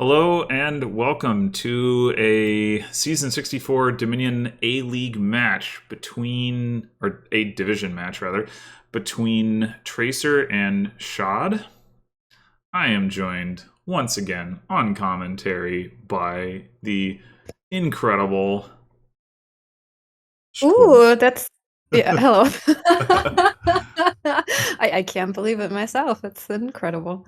Hello and welcome to a Season 64 Dominion A-League match or a division match rather, between Tracer and schadd. I am joined once again on commentary by the incredible Ooh, Schtroumpf. that's yeah, hello. I can't believe it myself. It's incredible.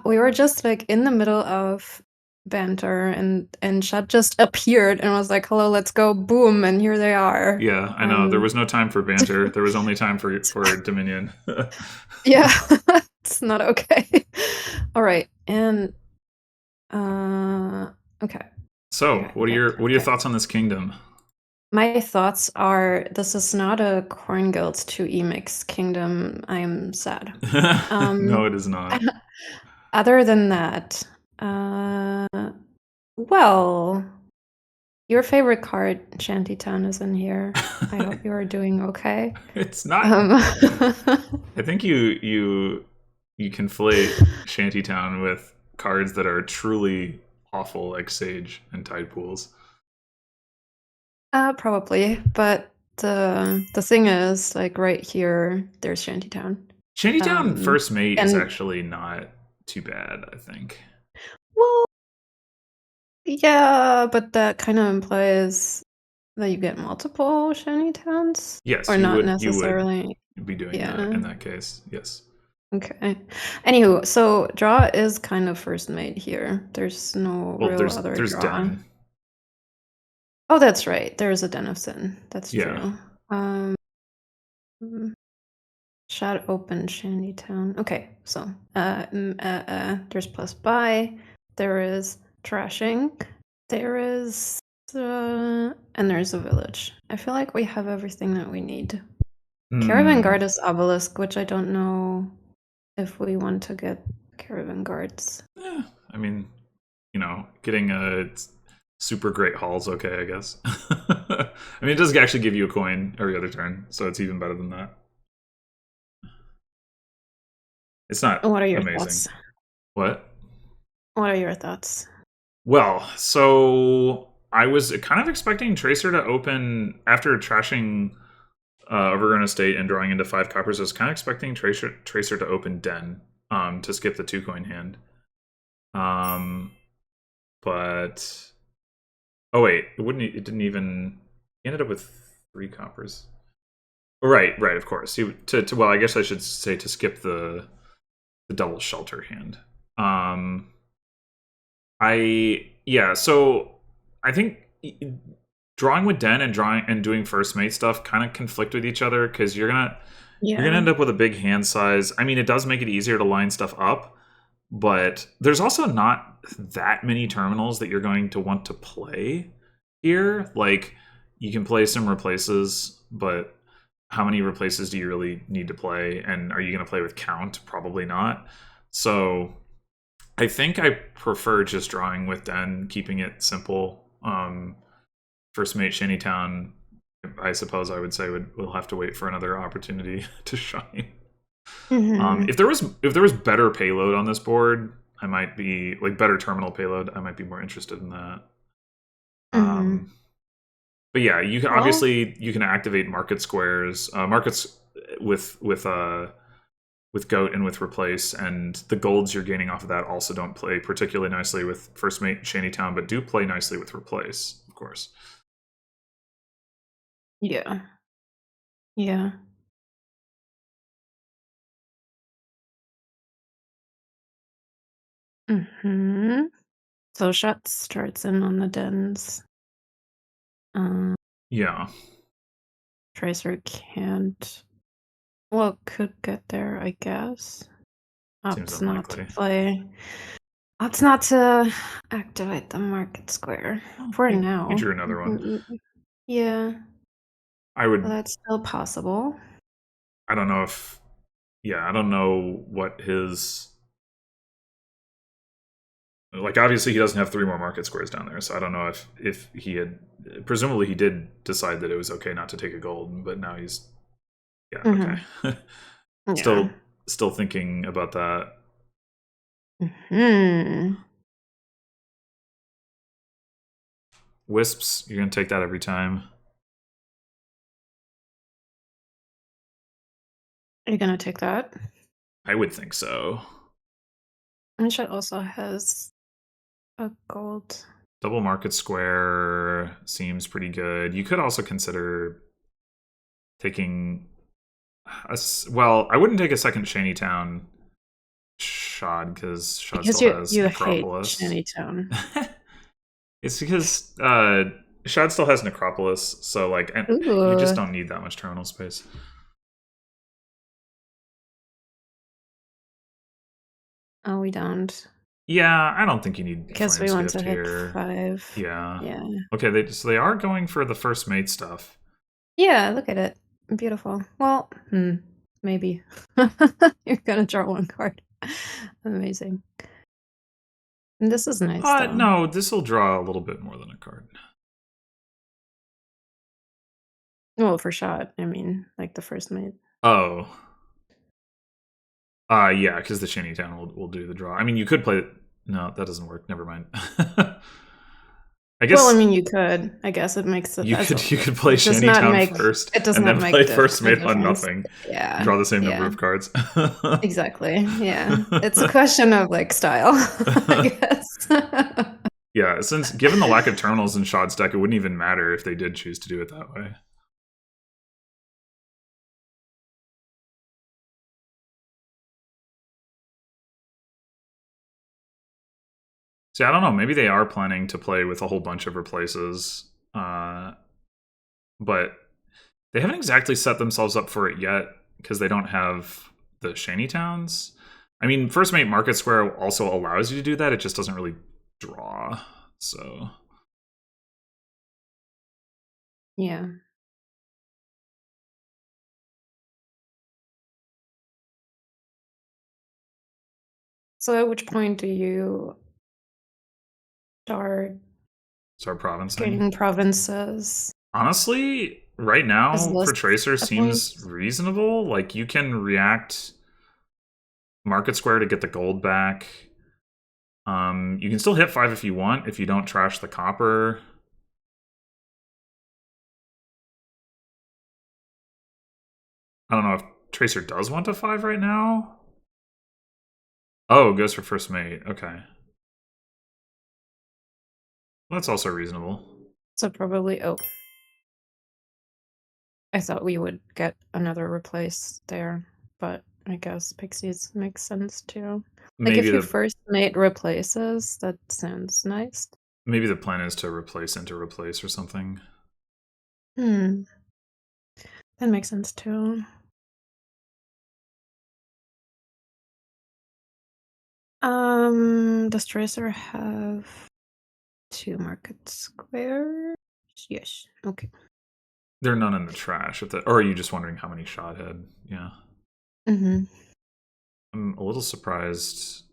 We were just like in the middle of banter and Schadd just appeared and was like, "Hello, let's go." Boom, and here they are. Yeah, I know. There And was no time for banter. There was only time for Dominion. yeah, it's not okay. All right. And uh okay. So, Okay, what are okay, your okay. thoughts on this kingdom? My thoughts are this is not a Corn Guild 2E mix kingdom. I am sad. No, Um, it is not. other than that, uh, well, your favorite card, Shantytown, is in here. I hope you are doing okay. It's not. Um, I think you conflate Shantytown with cards that are truly awful, like Sage and Tide Pools. probably, but the thing is, like right here, there's Shantytown. Shantytown Um, first mate is and actually not too bad, I think. well, yeah, but that kind of implies that you get multiple Shantytowns, Yes, or you not would necessarily. be doing that Yeah. in that case. Yes. Okay. Anywho, so draw is kind of first mate here. There's no Well, real other there's draw. Den. Oh, that's right. There's a Den of Sin. That's Yeah. true. Mm, Shot open Shantytown. Okay, so there's plus buy. There is trashing. There is and there's a village. I feel like we have everything that we need. Caravan Hmm. guard is obelisk, which I don't know if we want to get caravan guards. Yeah. I mean, getting a super great haul's okay, I guess. I mean, it does actually give you a coin every other turn, so it's even better than that. It's not What are your amazing. thoughts? What? What are your thoughts? Well, so I was kind of expecting Tracer to open after trashing Overgrown Estate and drawing into 5 coppers. I was kind of expecting Tracer to open Den to skip the 2 coin hand. Um, but oh wait, it wouldn't. It didn't even. He ended up with 3 coppers. Right, right, of course. Well, I guess I should say to skip the double shelter hand. Um, so I think drawing with Den and drawing and doing first mate stuff kind of conflict with each other because you're gonna Yeah. end up with a big hand size. I mean, it does make it easier to line stuff up, but there's also not that many terminals that you're going to want to play here. Like you can play some replaces, but how many replaces do you really need to play? And are you going to play with count? Probably not. So I think I prefer just drawing with Den, keeping it simple. First mate Shantytown, I suppose I would say will have to wait for another opportunity to shine. Hmm. If there was better payload on this board, I might be like better terminal payload. I might be more interested in that. Hmm. Um, but yeah, you can Well, obviously you can activate market squares, markets with goat and with replace, and the golds you're gaining off of that also don't play particularly nicely with first mate Shantytown, but do play nicely with replace, of course. yeah. Yeah. Hmm. So shot starts in on the dens. Um, Yeah, Tracer can't. Well, could get there, I guess. seems Opts not to unlikely. play. Opts not to activate the market square Oh, for he now. drew another one. Yeah, I would. that's still possible. I don't know if. Yeah, I don't know what his like. Obviously, he doesn't have 3 more market squares down there, so I don't know if he had. Presumably, he did decide that it was okay not to take a gold, but now he's yeah Hmm. okay. Yeah. still thinking about that. Hmm. Wisps, you're gonna take that every time. Are you gonna take that? I would think so. And Shed also has a gold. Double Market Square seems pretty good. You could also consider taking well, I wouldn't take a second Shantytown Schadd because Schadd Because still has you hate Necropolis. Shantytown. It's because Schadd still has Necropolis, so like you just don't need that much terminal space. Oh, we don't. Yeah, I don't think you need Because Flame we want to Skift hit here. 5. Yeah. Yeah. Okay, so they are going for the first mate stuff. Yeah, look at it. Beautiful. Well, maybe. You're gonna draw one card. Amazing. And this is nice, though. No, this will draw a little bit more than a card. Well, for shot, I mean, like the first mate. Oh. Yeah, because the Shantytown will do the draw. I mean, you could play. No, that doesn't work. Never mind. I guess. Well, I mean, you could. I guess it makes it. You could play Shantytown first, it does and not then make play the first mate on difference. nothing. Yeah. Draw the same number of cards. Exactly. Yeah. It's a question of like style, I guess. Yeah, since given the lack of terminals in Schadd's deck, it wouldn't even matter if they did choose to do it that way. See, I don't know. Maybe they are planning to play with a whole bunch of replaces, but they haven't exactly set themselves up for it yet because they don't have the Shantytowns. I mean, First Mate Market Square also allows you to do that. It just doesn't really draw. So Yeah. So at which point do you start provincing? getting provinces? Honestly, right now for Tracer seems reasonable. Like you can react Market Square to get the gold back. You can still hit 5 if you want, if you don't trash the copper. I don't know if Tracer does want a 5 right now. Oh, goes for first mate. Okay. Well, that's also reasonable. So probably, I thought we would get another replace there, but I guess Pixies makes sense too. Like if you first mate replaces, that sounds nice. Maybe the plan is to replace into replace or something. That makes sense too. Does Tracer have 2 market squares? Yes. Okay. There are none in the trash. Or are you just wondering how many Schadd had? Yeah. I'm a little surprised.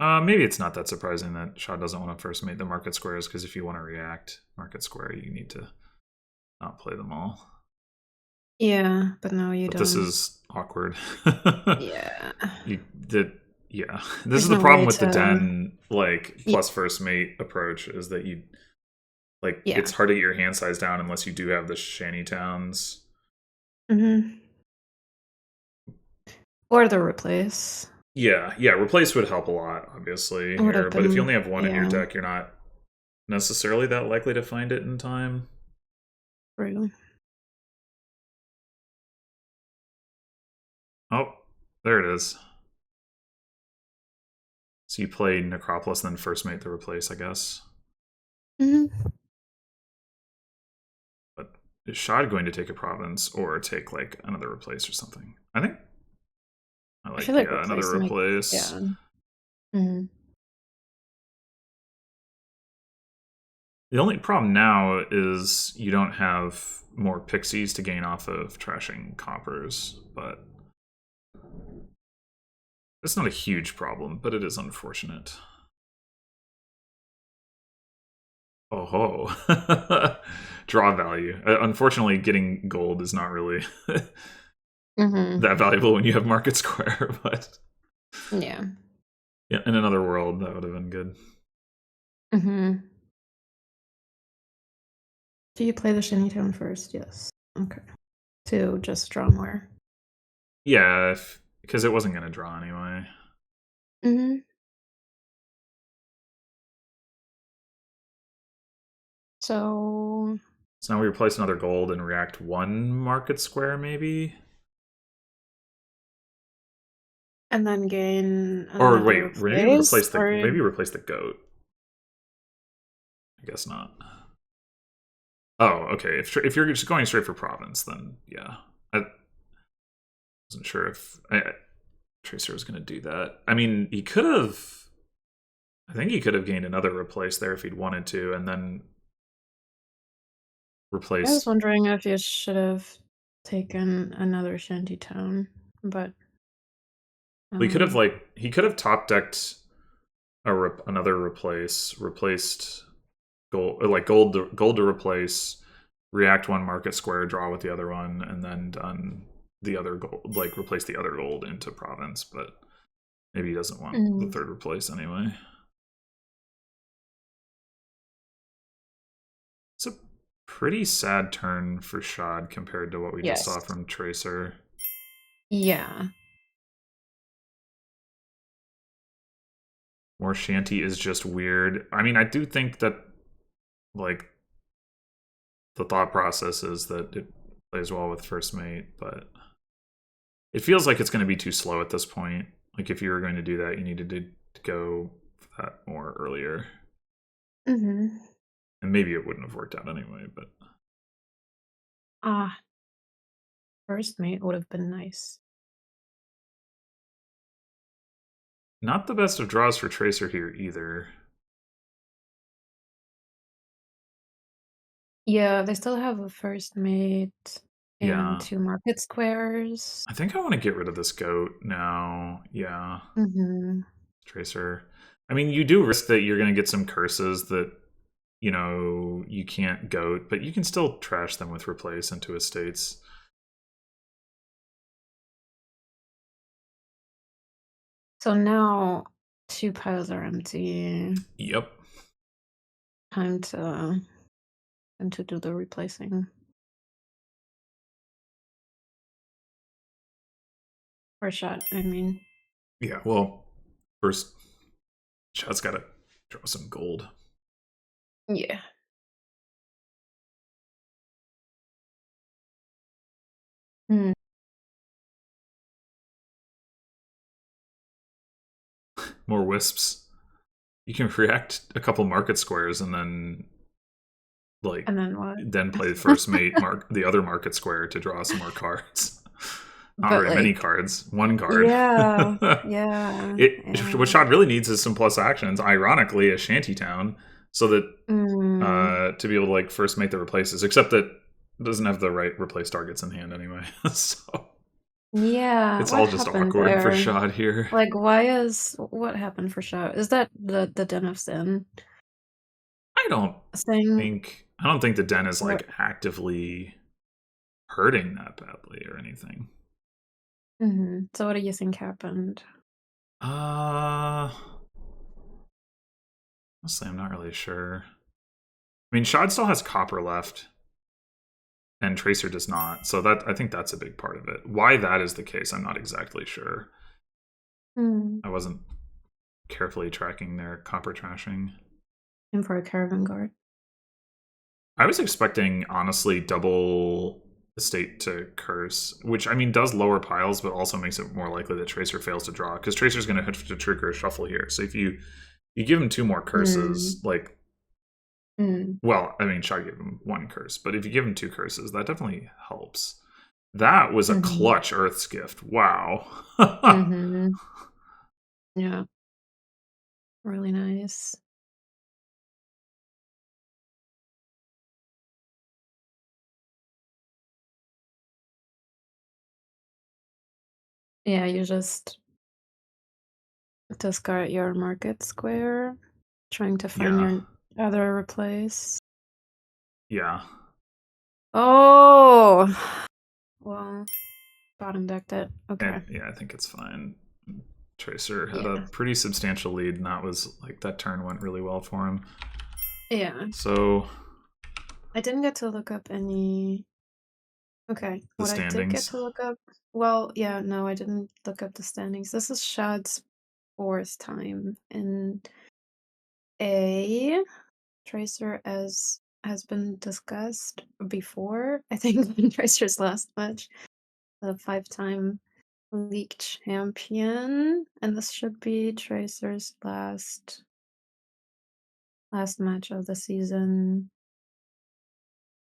Maybe it's not that surprising that Schadd doesn't want to first mate the market squares, because if you want to react market square, you need to not play them all. Yeah, but no, you don't. This is awkward. Yeah. This is the problem with the Den plus first mate approach, is that it's hard to get your hand size down unless you do have the Shantytowns. Or the replace. Yeah, replace would help a lot, obviously. Here, but if you only have one in your deck, you're not necessarily that likely to find it in time. True. Oh, there it is. So you play Necropolis, then first mate the replace, I guess. But is Schadd going to take a province or take like another replace or something? I think I feel like another replace. The only problem now is you don't have more pixies to gain off of trashing coppers, but it's not a huge problem, but it is unfortunate. Oh ho. Draw value. Unfortunately, getting gold is not really that valuable when you have market square, but yeah, in another world that would have been good. Do you play the shantytown first? Yes. Okay. To just draw more. Yeah, because it wasn't going to draw anyway. Mm-hmm. So now we replace another gold and react 1 market square, maybe? and then gain Or another wait, maybe replace? replace the goat. I guess not. Oh, okay. If you're just going straight for province, then yeah. I wasn't sure if Tracer was going to do that. I mean, he could have. I think he could have gained another replace there if he'd wanted to, and then replace. I was wondering if you should have taken another shantytown, but he could have top decked another replaced gold, or like gold to replace, react 1 market square, draw with the other one, and then done the other gold, like replace the other gold into province. But maybe he doesn't want the 3rd replace anyway. It's a pretty sad turn for Schadd compared to what we just saw from Tracer. Yeah. More shanty is just weird. I mean, I do think that, like, the thought process is that it plays well with first mate, but it feels like it's going to be too slow at this point. Like, if you were going to do that, you needed to go for that more earlier. Mm-hmm. And maybe it wouldn't have worked out anyway, but... First mate would have been nice. Not the best of draws for Tracer here either. Yeah, they still have a first mate and 2 market squares. I think I want to get rid of this goat now. Yeah. Tracer. I mean, you do risk that you're going to get some curses that, you can't goat, but you can still trash them with replace into estates. So now 2 piles are empty. Yep. Time to do the replacing. Or shot, I mean. Yeah, well, first, Shad's got to draw some gold. Yeah. More wisps. You can react a couple market squares and then, like, and then what? Then play the first mate, the other market square to draw some more cards. Not very many cards. 1 card. Yeah. What Schadd really needs is some plus actions. Ironically, a shantytown, so that to be able to, like, first mate the replaces. Except that it doesn't have the right replace targets in hand anyway. So yeah, it's all just awkward for Schadd here. Like, what happened for Schadd? Is that the Den of Sin? I don't think the Den is like actively hurting that badly or anything. So what do you think happened? Honestly, I'm not really sure. I mean, Schadd still has copper left, and Tracer does not. So I think that's a big part of it. Why that is the case, I'm not exactly sure. I wasn't carefully tracking their copper trashing. And for a caravan guard. I was expecting, honestly, double estate to curse, which, I mean, does lower piles, but also makes it more likely that Tracer fails to draw, because Tracer's going to have to trigger a shuffle here. So if you give him 2 more curses, like... Well, I mean, Schadd gave him 1 curse, but if you give him 2 curses, that definitely helps. That was a clutch Earth's Gift. Wow. Yeah. Really nice. Yeah, you just discard your market square, trying to find your other replace. Yeah. Oh! Well, bottom decked it. Okay. Yeah, I think it's fine. Tracer had a pretty substantial lead, and that turn went really well for him. Yeah. So I didn't get to look up any. Okay, The what I did get standings. to look up. Well, yeah, no, I didn't look up the standings. This is Shadd's fourth time in a Tracer, as has been discussed before. I think in Tracer's last match, the five-time league champion, and this should be Tracer's last match of the season.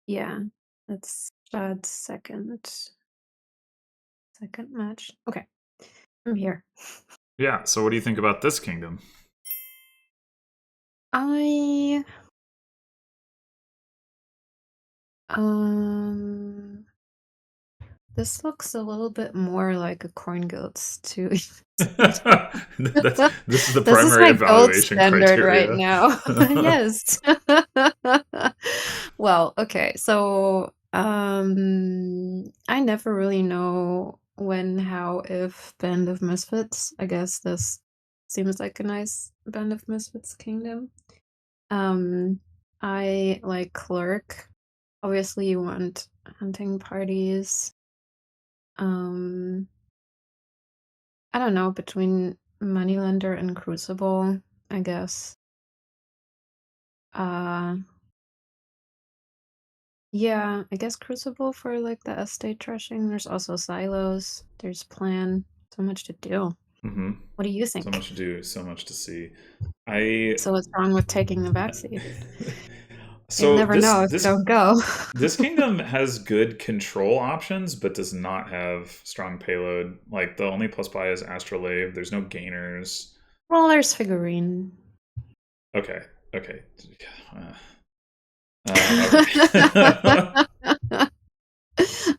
Yeah, that's Chad's second match. Okay, I'm here. Yeah. So what do you think about this kingdom? I um this looks a little bit more like a corn goats too. That's this is the This is primary my gold evaluation standard right criteria. now. Yes. Well, okay. So, I never really know when, how, if Band of Misfits. I guess this seems like a nice Band of Misfits kingdom. Um, I like Clerk. Obviously, you want hunting parties. Um, I don't know, between Moneylender and Crucible, I guess. Uh, yeah, I guess Crucible for like the estate trashing. There's also silos. There's plan. So much to do. Hmm. What do you So think? much to do, so much to see. I So what's wrong with taking the backseat? You'll so never this know if you this don't go. this kingdom has good control options, but does not have strong payload. Like the only plus buy is Astrolabe. There's no gainers. Well, there's figurine. Okay, okay, okay.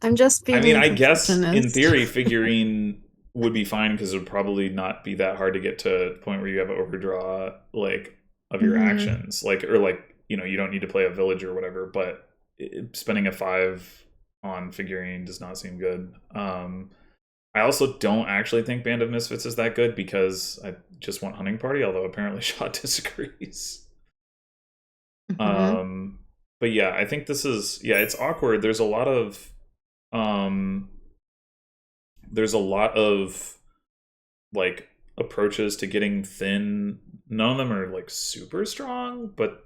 I'm just I being mean, a I guess in completionist. theory, figurine would be fine because it would probably not be that hard to get to the point where you have overdraw like of your Hmm. actions, like or like you don't need to play a village or whatever. But spending a 5 on figurine does not seem good. I also don't actually think Band of Misfits is that good because I just want Hunting Party, although apparently Shaw disagrees. Hmm. Um, but yeah, I think this is yeah, it's awkward. Um there's a lot of like approaches to getting thin. None of them are like super strong, but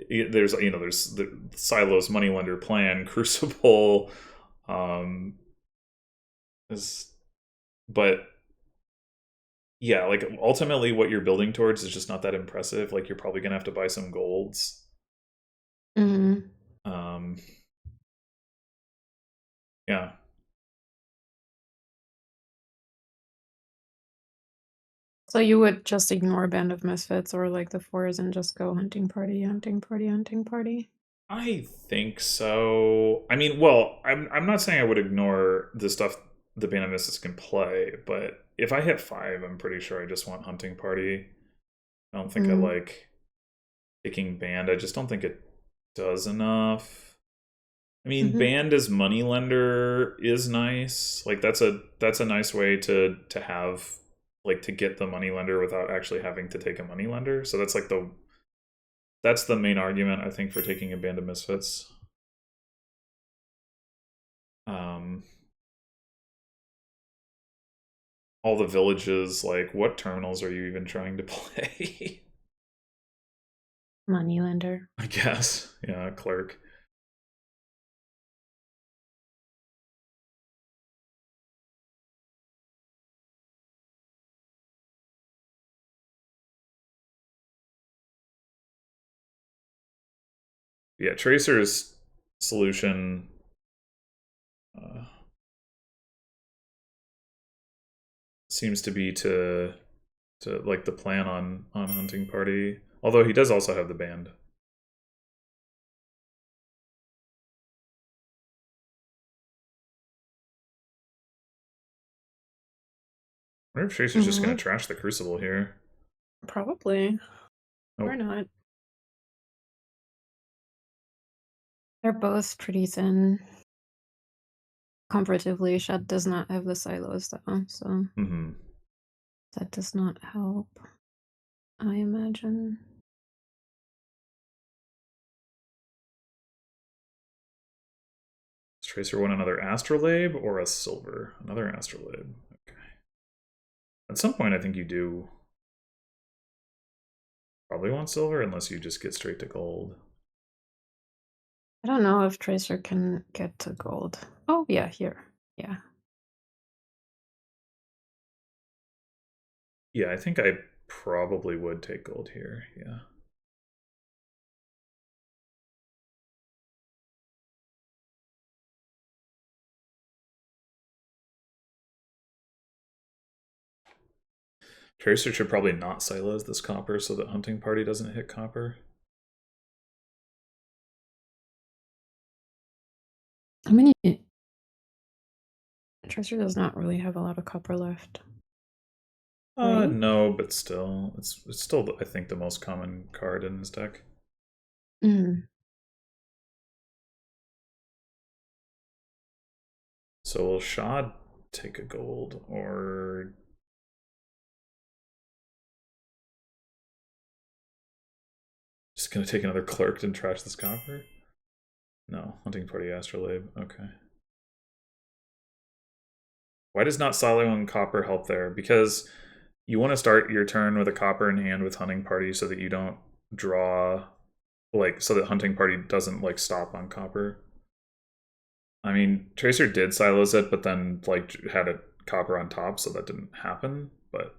there's the Silos, Moneylender, Plan, Crucible, um, is, but yeah, like ultimately what you're building towards is just not that impressive. Like you're probably gonna have to buy some golds. Hmm. Um, yeah, So you would just ignore Band of Misfits or like the fours and just go hunting party, hunting party, hunting party? I think so. I mean, well, I'm not saying I would ignore the stuff the Band of Misfits can play, but if I hit 5, I'm pretty sure I just want Hunting Party. I don't think I Mm. like picking Band. I just don't think it does enough. I mean, Hmm. Band as Moneylender is nice. Like that's a nice way to have like to get the Moneylender without actually having to take a Moneylender. So that's the main argument I think for taking a Band of Misfits. Um, all the villages, like what terminals are you even trying to play? Moneylender. I guess. Yeah, clerk. Yeah, Tracer's solution uh, seems to be to like the plan on hunting party. Although he does also have the band. I wonder if Tracer's just gonna Hmm. trash the crucible here. Probably. Or Nope. not. They're both pretty thin. Comparatively, Shed does not have the silos though, so Mm-hmm. that does not help, I imagine. Tracer won another astrolabe or a silver? Another astrolabe. Okay. At some point, I think you do probably want silver, unless you just get straight to gold. I don't know if Tracer can get to gold. Oh, yeah, here. Yeah. Yeah, I think I probably would take gold here. Yeah. Tracer should probably not silos this copper so that hunting party doesn't hit copper. How many? Tracer does not really have a lot of copper left. Right? No, but still, it's still I think the most common card in his deck. Mm. So will Schadd take a gold, or just gonna take another clerk and trash this copper? No, hunting party astrolabe. Okay. Why does not siloing copper help there? Because you want to start your turn with a copper in hand with hunting party so that you don't draw, like, so that hunting party doesn't like stop on copper. I mean, Tracer did silos it, but then like had a copper on top, so that didn't happen. But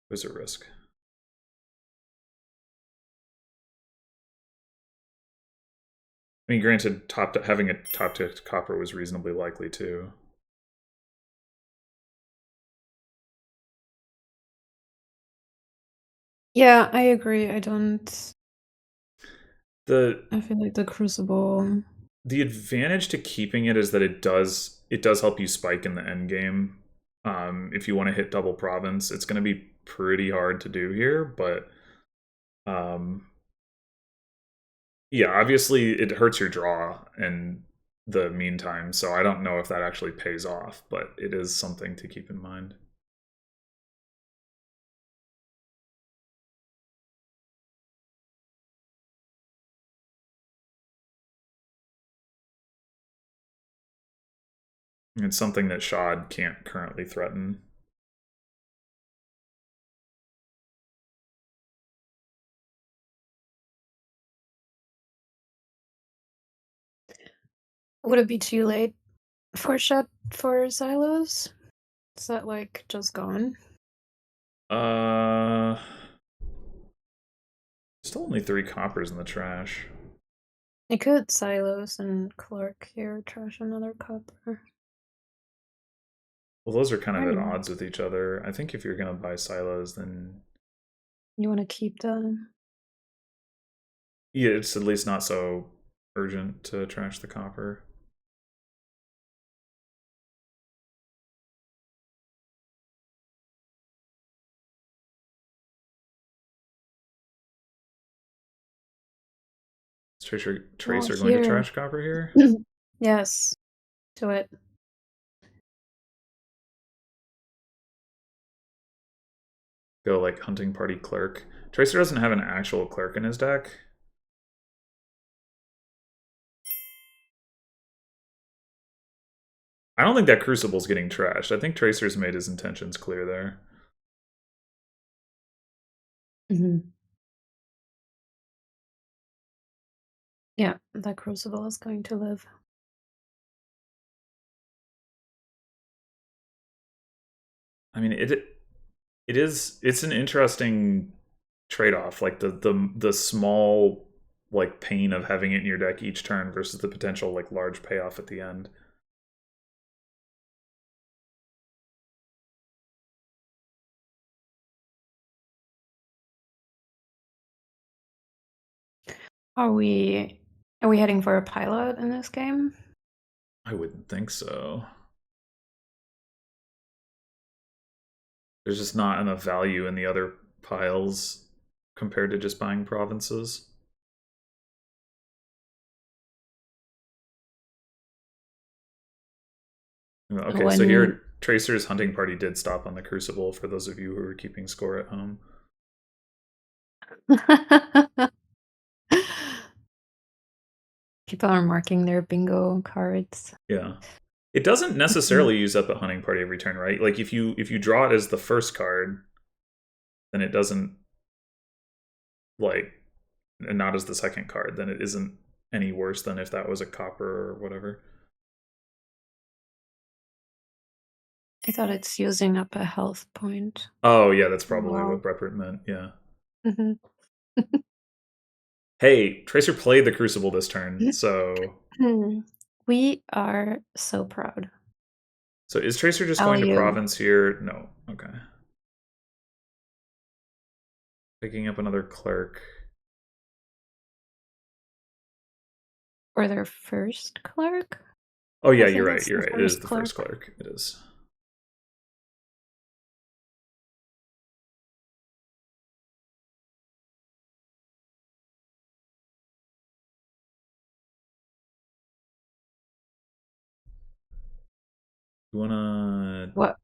there's a risk. I mean, granted, having a top to copper was reasonably likely too. Yeah, I agree. I don't. The I feel like the Crucible. the advantage to keeping it is that it does help you spike in the end game. If you want to hit double province, it's going to be pretty hard to do here, but yeah, obviously it hurts your draw in the meantime, so I don't know if that actually pays off, but it is something to keep in mind. It's something that Schadd can't currently threaten. Would it be too late for silos? Is that like just gone? Still only 3 coppers in the trash. I could silos and Clark here trash another copper. Well, those are kind of at Anyway. odds with each other. I think if you're going to buy silos, then You want to keep them? yeah, it's at least not so urgent to trash the copper. Is Tracer going to Here. trash copper here? Yes. Do it. Go like hunting party clerk. Tracer doesn't have an actual clerk in his deck. I don't think that Crucible's getting trashed. I think Tracer's made his intentions clear there. Mm-hmm. Yeah, that Crucible is going to live. I mean, it's an interesting trade-off, like the small like pain of having it in your deck each turn versus the potential like large payoff at the end. Are we heading for a pilot in this game? I wouldn't think so. There's just not enough value in the other piles compared to just buying provinces. Okay, so When here Tracer's hunting party did stop on the Crucible for those of you who are keeping score at home. People are marking their bingo cards. Yeah. It doesn't necessarily use up a hunting party every turn, right? Like if you draw it as the first card, then it doesn't like, and not as the second card, then it isn't any worse than if that was a copper or whatever. I thought it's using up a health point. Oh yeah, that's probably Wow. what Breppert meant. Yeah. Mm-hmm. Hey, Tracer played the Crucible this turn, so We are so proud. is Tracer just going to Value. Province here? No. Okay. Picking up another clerk. Or their first clerk? Oh yeah, I you're think right. it's You're the right. It is first the first clerk. clerk. It is. You wanna Why?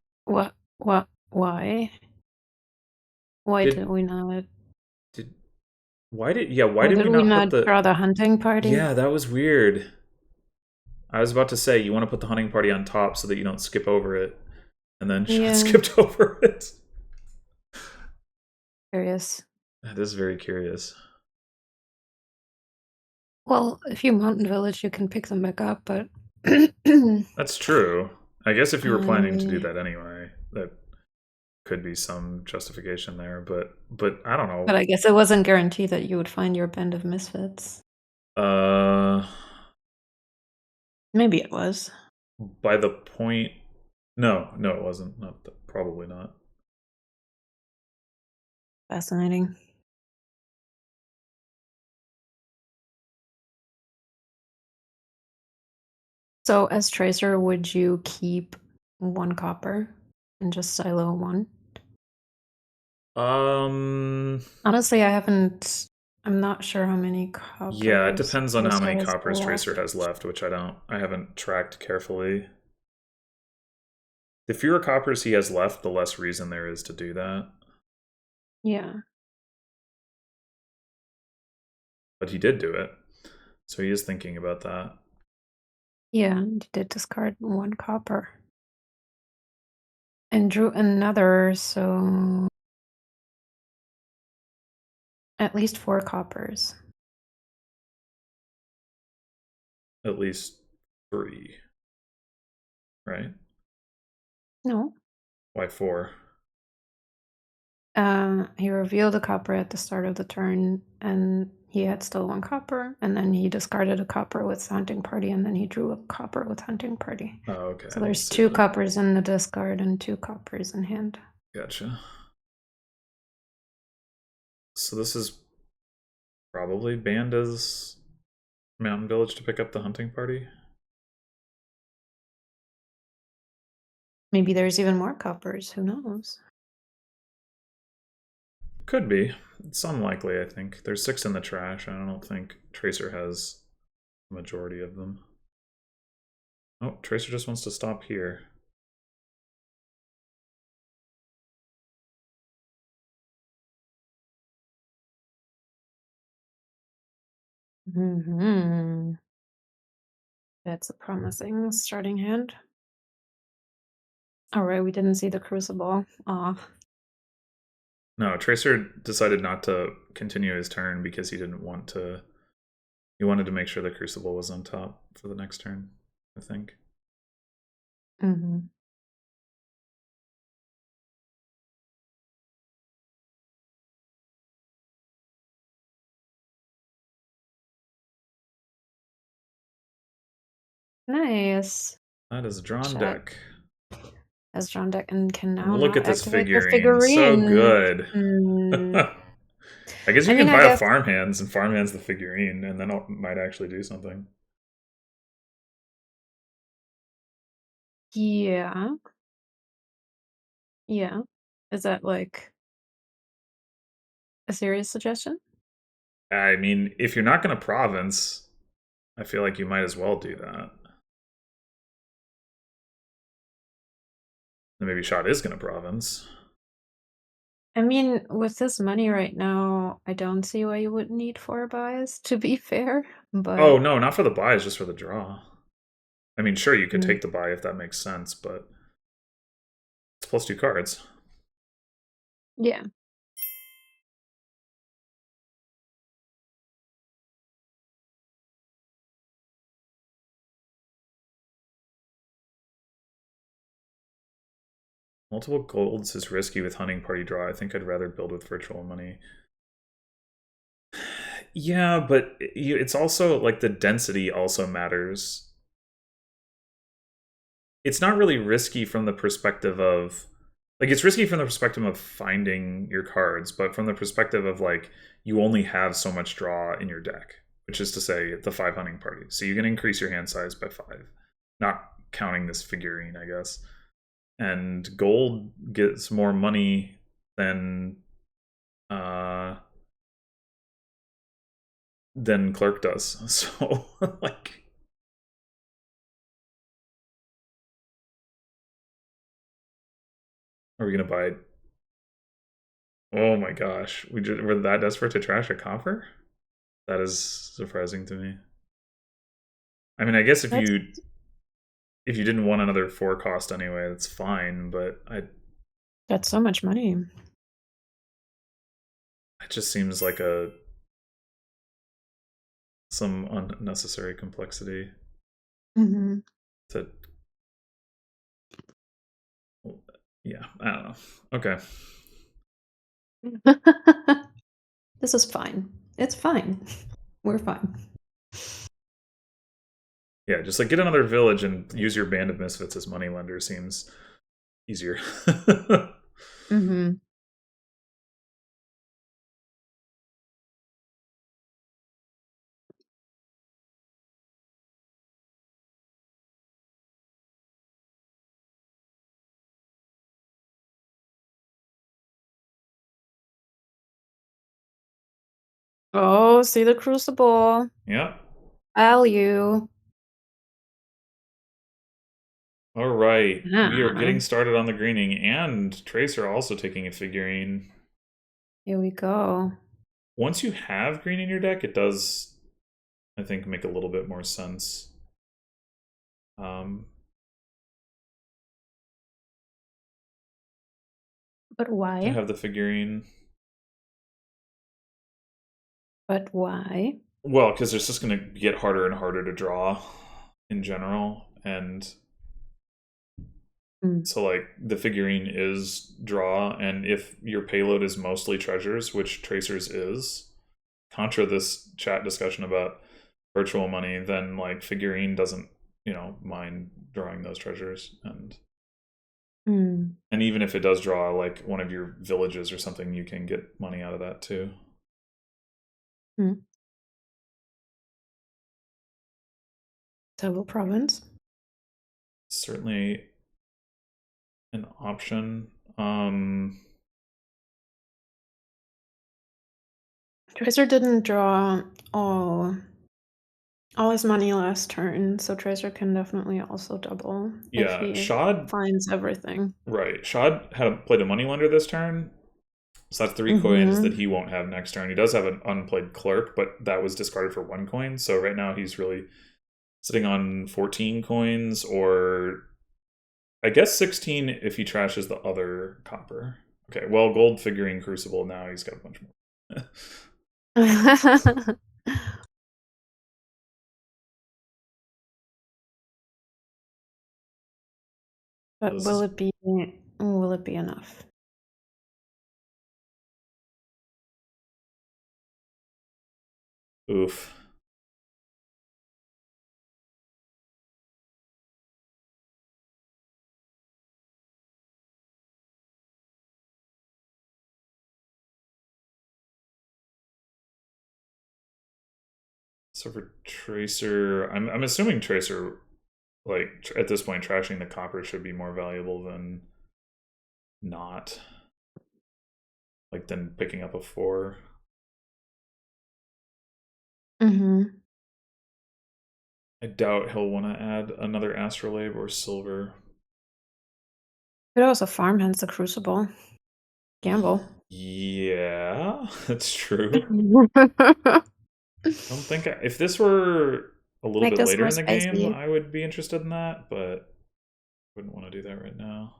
Why did did we not? did why Why did did we we not put not the draw the hunting party? Yeah, that was weird. I was about to say you want to put the hunting party on top so that you don't skip over it, and then Shot Yeah, skipped over it. curious. That is very curious. Well, if you mountain village, you can pick them back up, but That's true. I guess if you were planning to do I that anyway, that could be some justification there, but I don't but know. I guess it wasn't guaranteed that you would find your band of misfits. Uh Maybe it was. by the point no, it wasn't. Not probably not. Fascinating. So as tracer, would you keep 1 copper and just silo 1? Um Honestly, I'm not sure how many yeah, it coppers depends on how Tracer many has coppers Tracer left. has left, which I haven't tracked carefully. The fewer coppers he has left, the less reason there is to do that. Yeah. But he did do it. So he is thinking about that. Yeah, and he did discard 1 copper. And drew another, so at least 4 coppers. At least 3. Right? No. Why 4? He revealed a copper at the start of the turn, and he had still 1 copper, and then he discarded a copper with hunting party, and then he drew a copper with hunting party. Oh, okay. So I didn't there's see 2 that. coppers in the discard and 2 coppers in hand. Gotcha. So this is probably banned as Mountain Village to pick up the hunting party? Maybe there's even more coppers, who knows? Could be. It's unlikely, I think. There's 6 in the trash, and I don't think Tracer has a majority of them. Oh, Tracer just wants to stop here. That's a promising starting hand. All right, we didn't see the crucible. Aw. No, Tracer decided not to continue his turn because he didn't want to. He wanted to make sure the Crucible was on top for the next turn, I think. Mm-hmm. Nice. That is a drawn Chat deck. as drawn deck and can And now look not at this activate their figurine. So figurine. good. Mm. I guess I you mean, can I buy a guess, farmhands and farmhands the figurine, and then it might actually do something. yeah. Yeah. Is that like a serious suggestion? I mean, if you're not going to province, I feel like you might as well do that. And maybe Shot is going to province. I mean, with this money right now, I don't see why you would need 4 buys, to be fair, Oh but no, not for the buy, it's just for the draw. I mean, sure, you could mm, take the buy if that makes sense, but it's plus 2 cards. yeah. Multiple golds is risky with hunting party draw. I think I'd rather build with virtual money. Yeah, but it's also like the density also matters. It's not really risky from the perspective of like it's risky from the perspective of finding your cards, but from the perspective of like you only have so much draw in your deck, which is to say the 5 hunting party. So you can increase your hand size by 5, not counting this figurine, I guess. And gold gets more money uh than clerk does. So like are we gonna buy? Oh my gosh, we're that desperate to trash a copper? That is surprising to me. I mean, I guess That's if you didn't want another 4 cost anyway, that's fine. But that's so much money. it just seems like some unnecessary complexity Mhm. to. Yeah, I don't know. Okay. This is fine. It's fine. We're fine. Yeah, just like get another village and use your band of misfits as moneylender seems easier. Mhm. Oh, see the crucible. Yeah. Value. All right. We are Yeah. getting started on the greening, and Tracer also taking a figurine. Here we go. Once you have green in your deck, it does, I think, make a little bit more sense. Um, But to why? have the figurine. But why? Well, because it's just going to get harder and harder to draw in general, and Mm. so like the figurine is draw, and if your payload is mostly treasures, which Tracers is, contra this chat discussion about virtual money, then like figurine doesn't mind drawing those treasures, Mm. and even if it does draw like one of your villages or something, you can get money out of that too. Mm. Civil province. Certainly an option. Tracer didn't draw all his money last turn, so Tracer can definitely also double if Yeah, he Schadd. finds everything. Right, Schadd played a money lender this turn, so that's 3 coins that Mhm. he won't have next turn. He does have an unplayed clerk, but that was discarded for 1 coin. So right now he's really sitting on 14 coins, or I guess 16 if he trashes the other copper. Okay, well, gold figurine crucible, now he's got a bunch more. But This is will it be enough? oof. So for Tracer, I'm assuming Tracer, like at this point, trashing the copper should be more valuable than not, like than picking up a 4. Mhm. I doubt he'll want to add another astrolabe or silver. Could also farm hence the crucible. Gamble. Yeah, that's true. Make I don't think if this were a little bit this later more in the game, spicy. I would be interested in that, but wouldn't want to do that right now.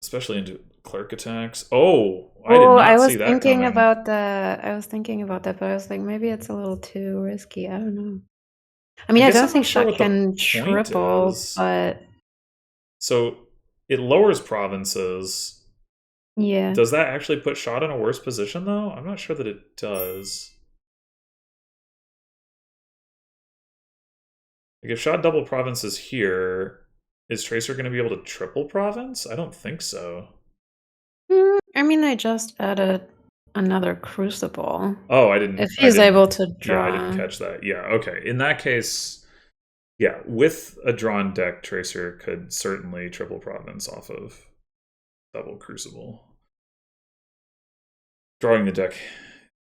Especially into clerk attacks. Oh, I did Oh, I not was see that thinking coming. about the. I was thinking about that, but I was like, maybe it's a little too risky. I don't know. I I mean, I guess don't I'm not think sure Shot what the can point triple, is. but So it lowers provinces. yeah. Does that actually put Shot in a worse position, though? I'm not sure that it does. Like, if Shot double provinces here, is Tracer going to be able to triple province? I don't think so. I mean, I just added another Crucible. Oh, If he's able to yeah, I didn't draw. catch that. Yeah, okay. In that case, yeah, with a drawn deck, Tracer could certainly triple province off of double Crucible. Drawing the deck,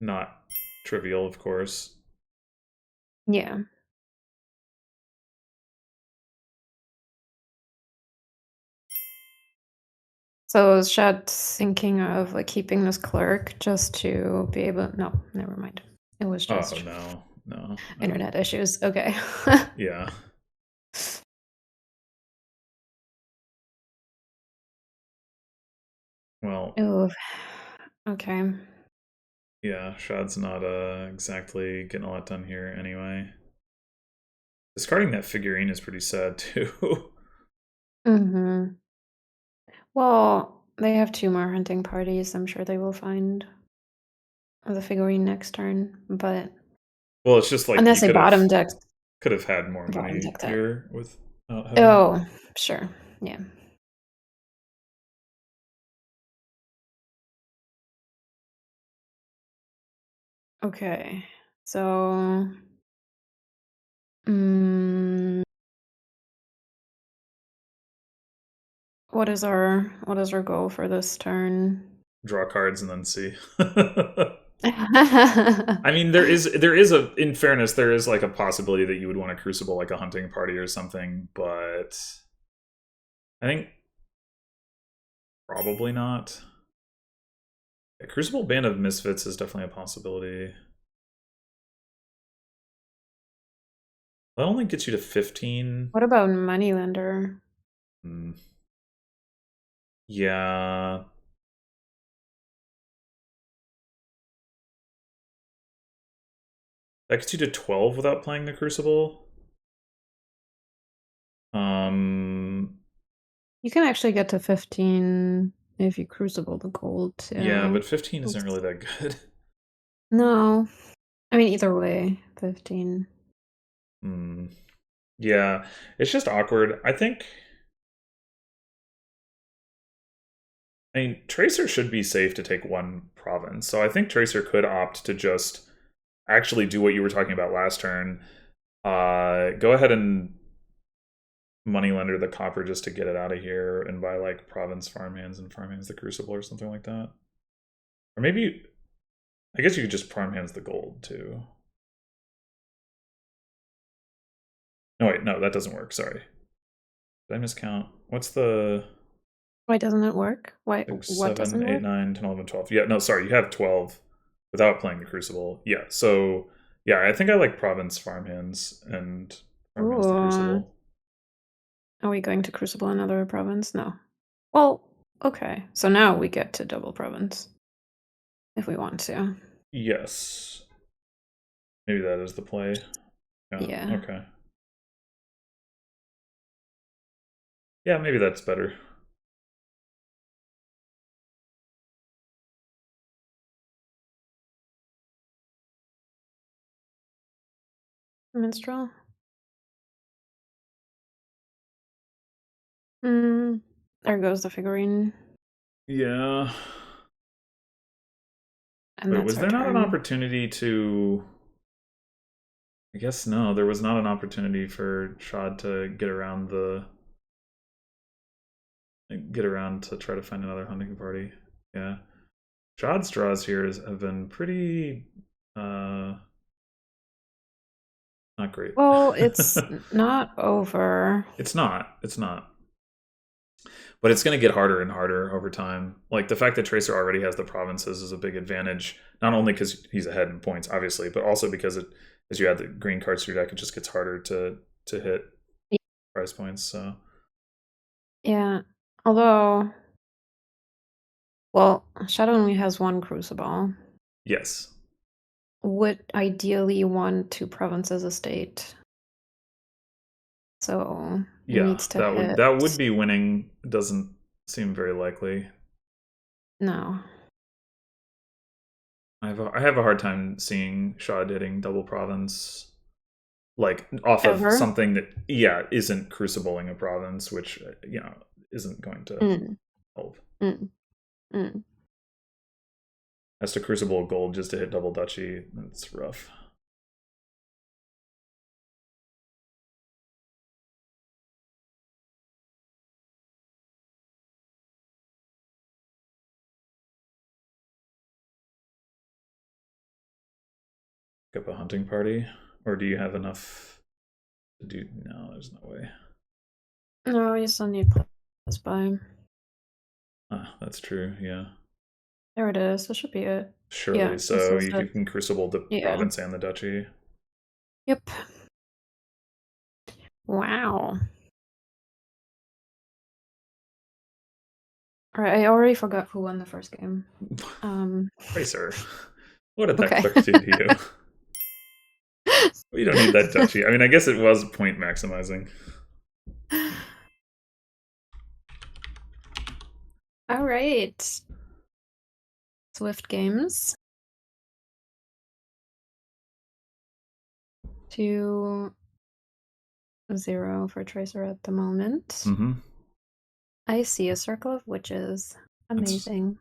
not trivial, of course. Yeah. So is Shad thinking of like keeping this clerk just to be able? No, never mind. It was Oh, just no, no. internet issues. Okay. Yeah. Well, Ooh. Okay. yeah, Shad's not exactly getting a lot done here anyway. Discarding that figurine is pretty sad, too. Mm-hmm. Well, they have 2 more hunting parties. I'm sure they will find the figurine next turn, but Well, it's just like you unless they bottom deck could have had more bottom money deck that. here with having. Oh, sure. Yeah. Okay. So, mm, what is our goal for this turn? Draw cards and then see. I mean, there is a in fairness, there is like a possibility that you would want to crucible like a hunting party or something, but I think probably not. A Crucible Band of Misfits is definitely a possibility. That only gets you to 15. What about Moneylender? Hmm. Yeah. That gets you to 12 without playing the Crucible. Um, You can actually get to 15 if you crucible the gold yeah, too. but 15 isn't really that good. No. I mean, either way, 15. Hmm. Yeah, it's just awkward. I mean, Tracer should be safe to take one province. So I think Tracer could opt to just actually do what you were talking about last turn. Go ahead and moneylender the copper just to get it out of here and buy like province farmhands and farmhands the crucible or something like that. Or maybe I guess you could just farmhands the gold too. No wait, no, that doesn't work. Sorry. Did I miscount? What's the Why doesn't it work? Why? 6, What 7, doesn't 8, work? 9, 10, 11, 12? Yeah, no, sorry, you have 12 without playing the Crucible. Yeah, so yeah, I think I like province farmhands and farmhands the Ooh. Crucible. Are we going to crucible another province? No. Well, okay. So now we get to double province if we want to. Yes. Maybe that is the play. Yeah, Yeah. okay. Yeah, maybe that's better. Minstrel. Hmm. There goes the figurine, Yeah. and Wait, that's was our there not an turn. opportunity to I guess no, there was not an opportunity for Shad to get around to try to find another hunting party. Yeah. Shad's draws here have been pretty not great. Well, it's not over. It's not. It's not. but it's going to get harder and harder over time. Like the fact that Tracer already has the provinces is a big advantage, not only because he's ahead in points, obviously, but also because as you add the green cards to your deck, it just gets harder to hit prize points. So Yeah. Although, well, Shadow only has one Crucible. yes, Would ideally want 2 provinces a state. So it yeah, needs to that hit. would be winning. Doesn't seem very likely. No. I have a hard time seeing Schadd hitting double province, like off of Ever? something that isn't crucibling a province, which isn't going to Mm. help. Mm. Mm. Has to crucible gold just to hit double duchy. That's rough. Pick up a hunting party, or do you have enough to do? No, there's no way. No, you still need plus by. Ah, that's true. Yeah, There it is. This should be it. surely. Yeah, this So is you it. can crucible the Yeah. province and the duchy. Yep. Wow. Alright, I already forgot who won the first game. Tracer. What did that Okay. click do to you? We don't need that duchy. I mean, I guess it was point maximizing. All right. Swift games. 2-0 for Tracer at the moment. Mm-hmm. I see a Circle of Witches. Amazing.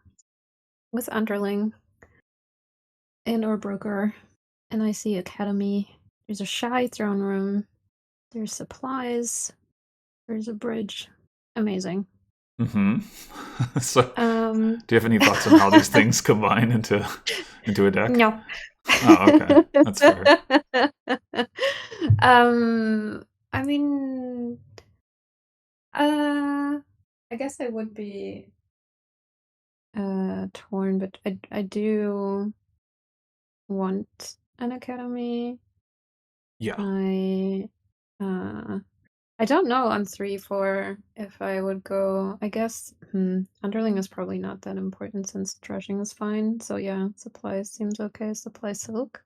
With Underling. And or Broker. And I see Academy. There's a Shy Throne Room. There's supplies. There's a bridge. Amazing. Mm-hmm. So, Um, do you have any thoughts on how these things combine into a deck? No. Oh, okay. That's fair. I mean, I guess I would be torn, but I do want an academy. Yeah. I don't know on 3-4 if I would go. I guess underling is probably not that important since trashing is fine. So yeah, supplies seems okay. Supply silk.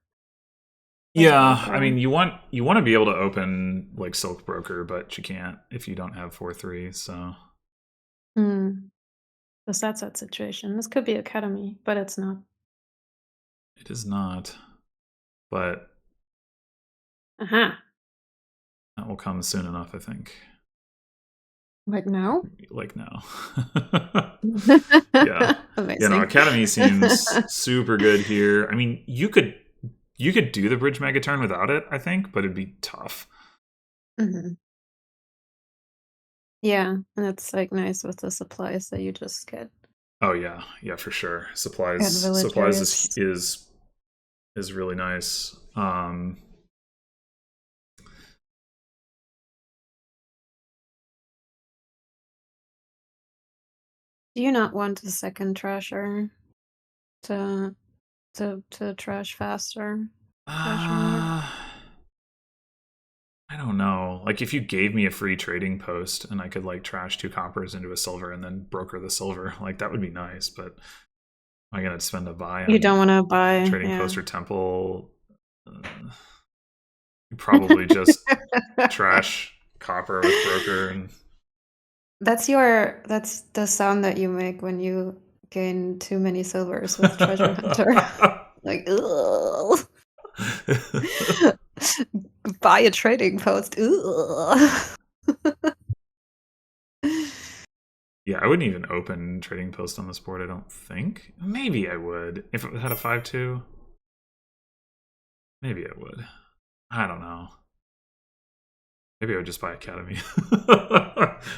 Yeah, I mean, you want to be able to open like Silk Broker, but you can't if you don't have 4/3. So The set situation. This could be academy, but it's not. it is not. But Aha. that will come soon enough, I think. Like now? Like now. Yeah. Amazing. Academy seems super good here. I mean, you could do the bridge mega turn without it, I think, but it'd be tough. Yeah, and it's like nice with the supplies that you just get. Oh yeah, for sure. Supplies is really nice. Do you not want a second trasher to trash faster? I don't know. Like if you gave me a free trading post and I could like trash 2 coppers into a silver and then broker the silver, like that would be nice. But am I gonna spend a buy on You don't want to buy trading post or temple? You probably just trash copper with broker and That's the sound that you make when you gain too many silvers with treasure hunter. Like, ugh. Buy a trading post. Ugh. Yeah, I wouldn't even open trading post on this board, I don't think. Maybe I would. If it had a 5/2. Maybe I would. I don't know. Maybe I would just buy Academy.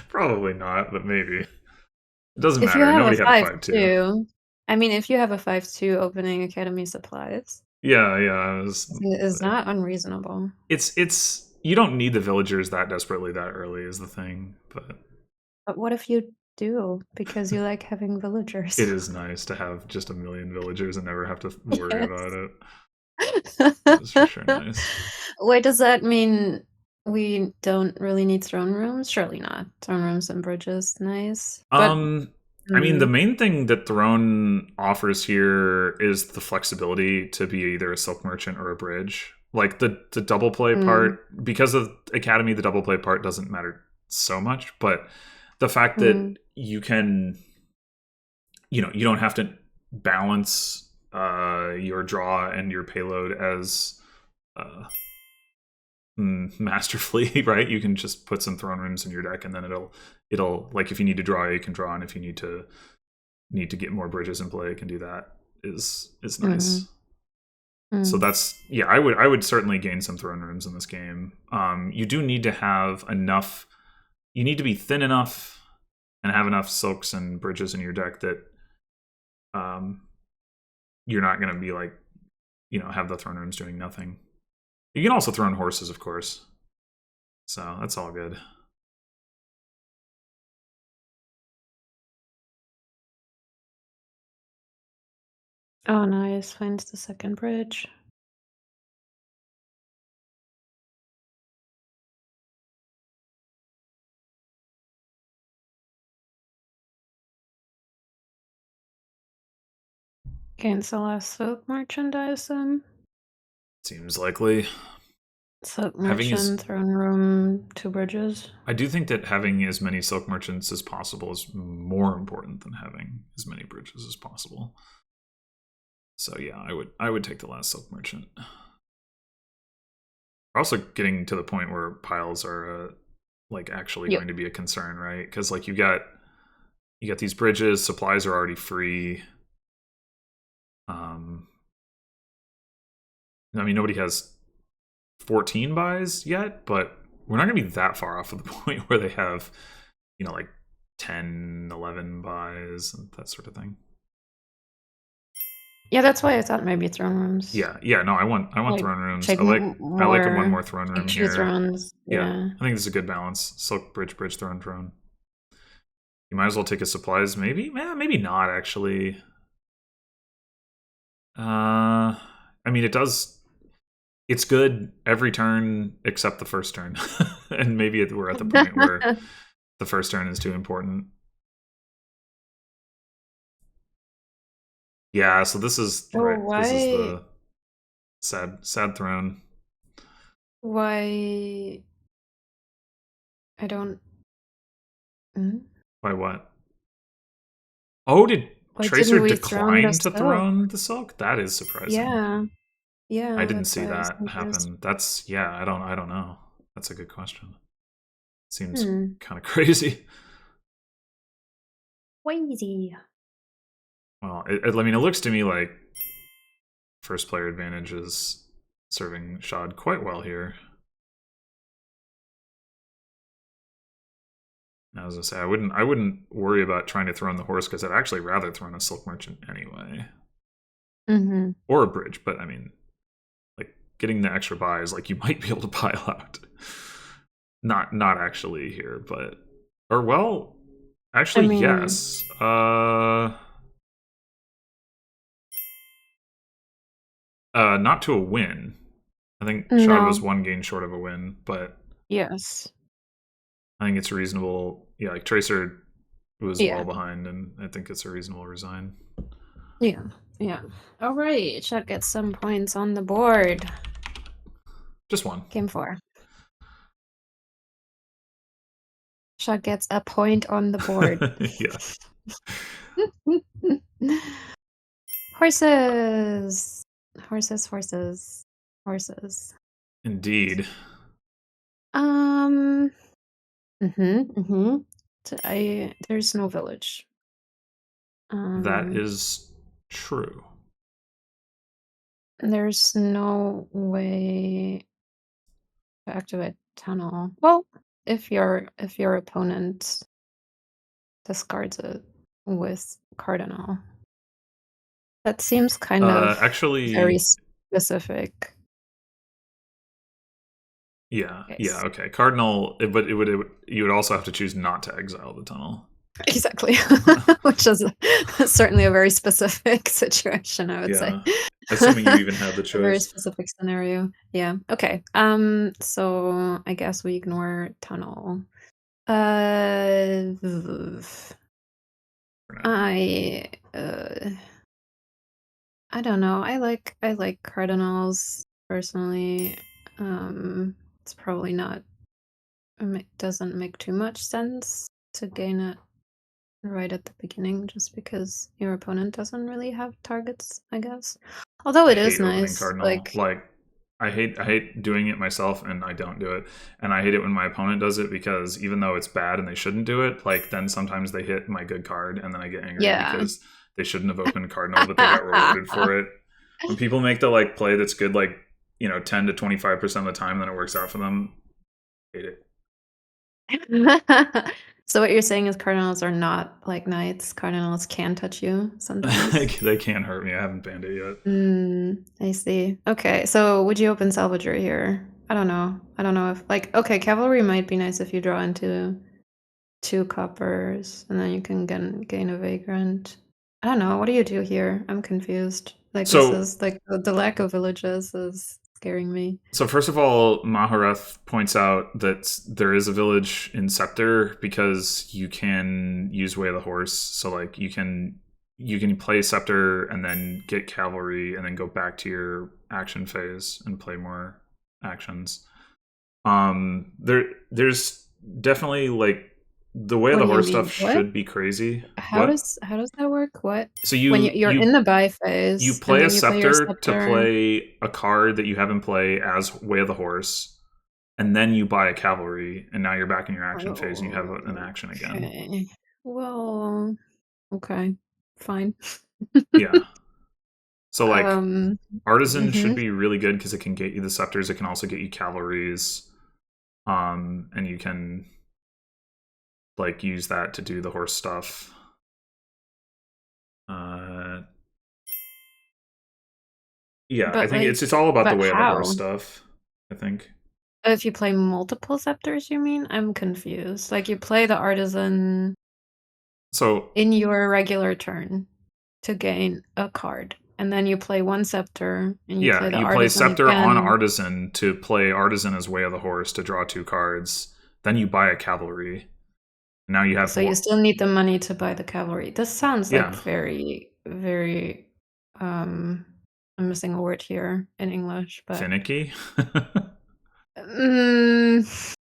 Probably not, but maybe. It doesn't If you matter. have Nobody a had a 5/2. I mean, if you have a 5-2 opening Academy supplies, Yeah. is not unreasonable. It's you don't need the villagers that desperately that early is the thing, but But what if you do because you like having villagers. It is nice to have just a million villagers and never have to worry about it. Yes. It's for sure nice. Wait, does that mean we don't really need throne rooms? Surely not. Throne rooms and bridges, nice. But I mean, the main thing that Throne offers here is the flexibility to be either a silk merchant or a bridge. Like the double play part, because of Academy, the double play part doesn't matter so much, but the fact that you can, you don't have to balance your draw and your payload as masterfully, right? You can just put some throne rooms in your deck, and then it'll like if you need to draw, you can draw, and if you need to get more bridges in play, you can do that. Is nice. So that's I would certainly gain some throne rooms in this game. You do need to have enough. You need to be thin enough and have enough silks and bridges in your deck that you're not going to be like have the throne rooms doing nothing. You can also throw in horses, of course. So that's all good. Oh, nice. Finds the second bridge. Gains the last silk merchandise. Seems likely. Silk merchant, throne room, 2 bridges. I do think that having as many silk merchants as possible is more important than having as many bridges as possible. So yeah, I would take the last silk merchant. We're also getting to the point where piles are like actually going to be a concern, right? Because like you got these bridges, supplies are already free. I mean, nobody has 14 buys yet, but we're not going to be that far off of the point where they have, like 10, 11 buys and that sort of thing. Yeah, that's why I thought maybe throne rooms. Yeah. No, I want throne rooms. I like one more throne room here. Thrones. Yeah. I think this is a good balance. Silk bridge, throne. You might as well take his supplies, maybe? Maybe not, actually. I mean, it's good every turn except the first turn. And maybe we're at the point where the first turn is too important. Yeah, so this is this is the sad throne. Why I don't Why what? Oh, did Tracer decline to throne the silk? That is surprising. Yeah. I didn't see that happen. That's I don't know. That's a good question. Seems kind of crazy. Crazy. Well, I mean, it looks to me like first player advantage is serving Schadd quite well here. As I say, I wouldn't worry about trying to throw in the horse because I'd actually rather throw in a silk merchant anyway, or a bridge. But I mean, like getting the extra buys, like you might be able to pile out. Not actually here, but actually yes. Not to a win. I think Schadd was 1 gain short of a win, but yes, I think it's reasonable. Yeah, like Tracer was well behind, and I think it's a reasonable resign. Yeah. All right, Schadd gets some points on the board. Just 1. Game 4. Schadd gets a point on the board. Yeah. Horses. Indeed. There's no village. That is true. There's no way to activate tunnel. Well, if your opponent discards it with cardinal. That seems kind of actually very specific. Yeah. Okay. Cardinal, but you would also have to choose not to exile the tunnel. Exactly. Which is certainly a very specific situation, I would say. Yeah. Assuming you even have the A very choice. specific scenario. Yeah. Okay. So I guess we ignore tunnel. Uh, For now. I uh, I don't know. I like cardinals personally. It's probably not. Doesn't make too much sense to gain it right at the beginning, just because your opponent doesn't really have targets, I guess. Although I it is hate opening nice, cardinal. like Like I hate doing it myself and I don't do it. And I hate it when my opponent does it because even though it's bad and they shouldn't do it, like then sometimes they hit my good card and then I get angry yeah. because they shouldn't have opened cardinal, but they got rewarded for it. When people make the like play that's good like, 10 to 25% of the time, then it works out for them. I hate it. So what you're saying is cardinals are not like knights. Cardinals can touch you sometimes. They can't hurt me. I haven't banned it yet. I see. Okay, so would you open Salvager here? I don't know. I don't know if like okay, cavalry might be nice if you draw into 2 coppers and then you can gain a vagrant. I don't know. What do you do here? I'm confused. Like this So is like the lack of villages is scaring me. So first of all, Maharath points out that there is a village in Scepter because you can use Way of the Horse. So like you can play Scepter and then get cavalry and then go back to your action phase and play more actions. There's definitely like the Way of What the do you Horse mean? stuff What? should be crazy. How What? does that work? What? So When you you're you in the buy you phase and play a then you play your Scepter to scepter. play a card that you have in play as Way of the Horse, and then you buy a cavalry, and now you're back in your action phase, and you have an action again. Okay. Well, okay. Fine. Yeah. So like, Um, artisan should mhm. be really good because it can get you the scepters. It can also get you cavalries, and you can like use that to do the horse stuff. Uh, yeah, I But think it's all about the but way of the horse how? stuff. I think If you play multiple scepters, you mean? I'm confused. Like you play the artisan so. in your regular turn to gain a card, and then you play one scepter and you Yeah, play the you play artisan Scepter on again. Artisan to play Artisan as Way of the Horse to draw 2 cards. Then you buy a cavalry. Now you have So you still need the money to buy the cavalry. This sounds like yeah, very, very I'm missing a word here in English, but finicky. mm,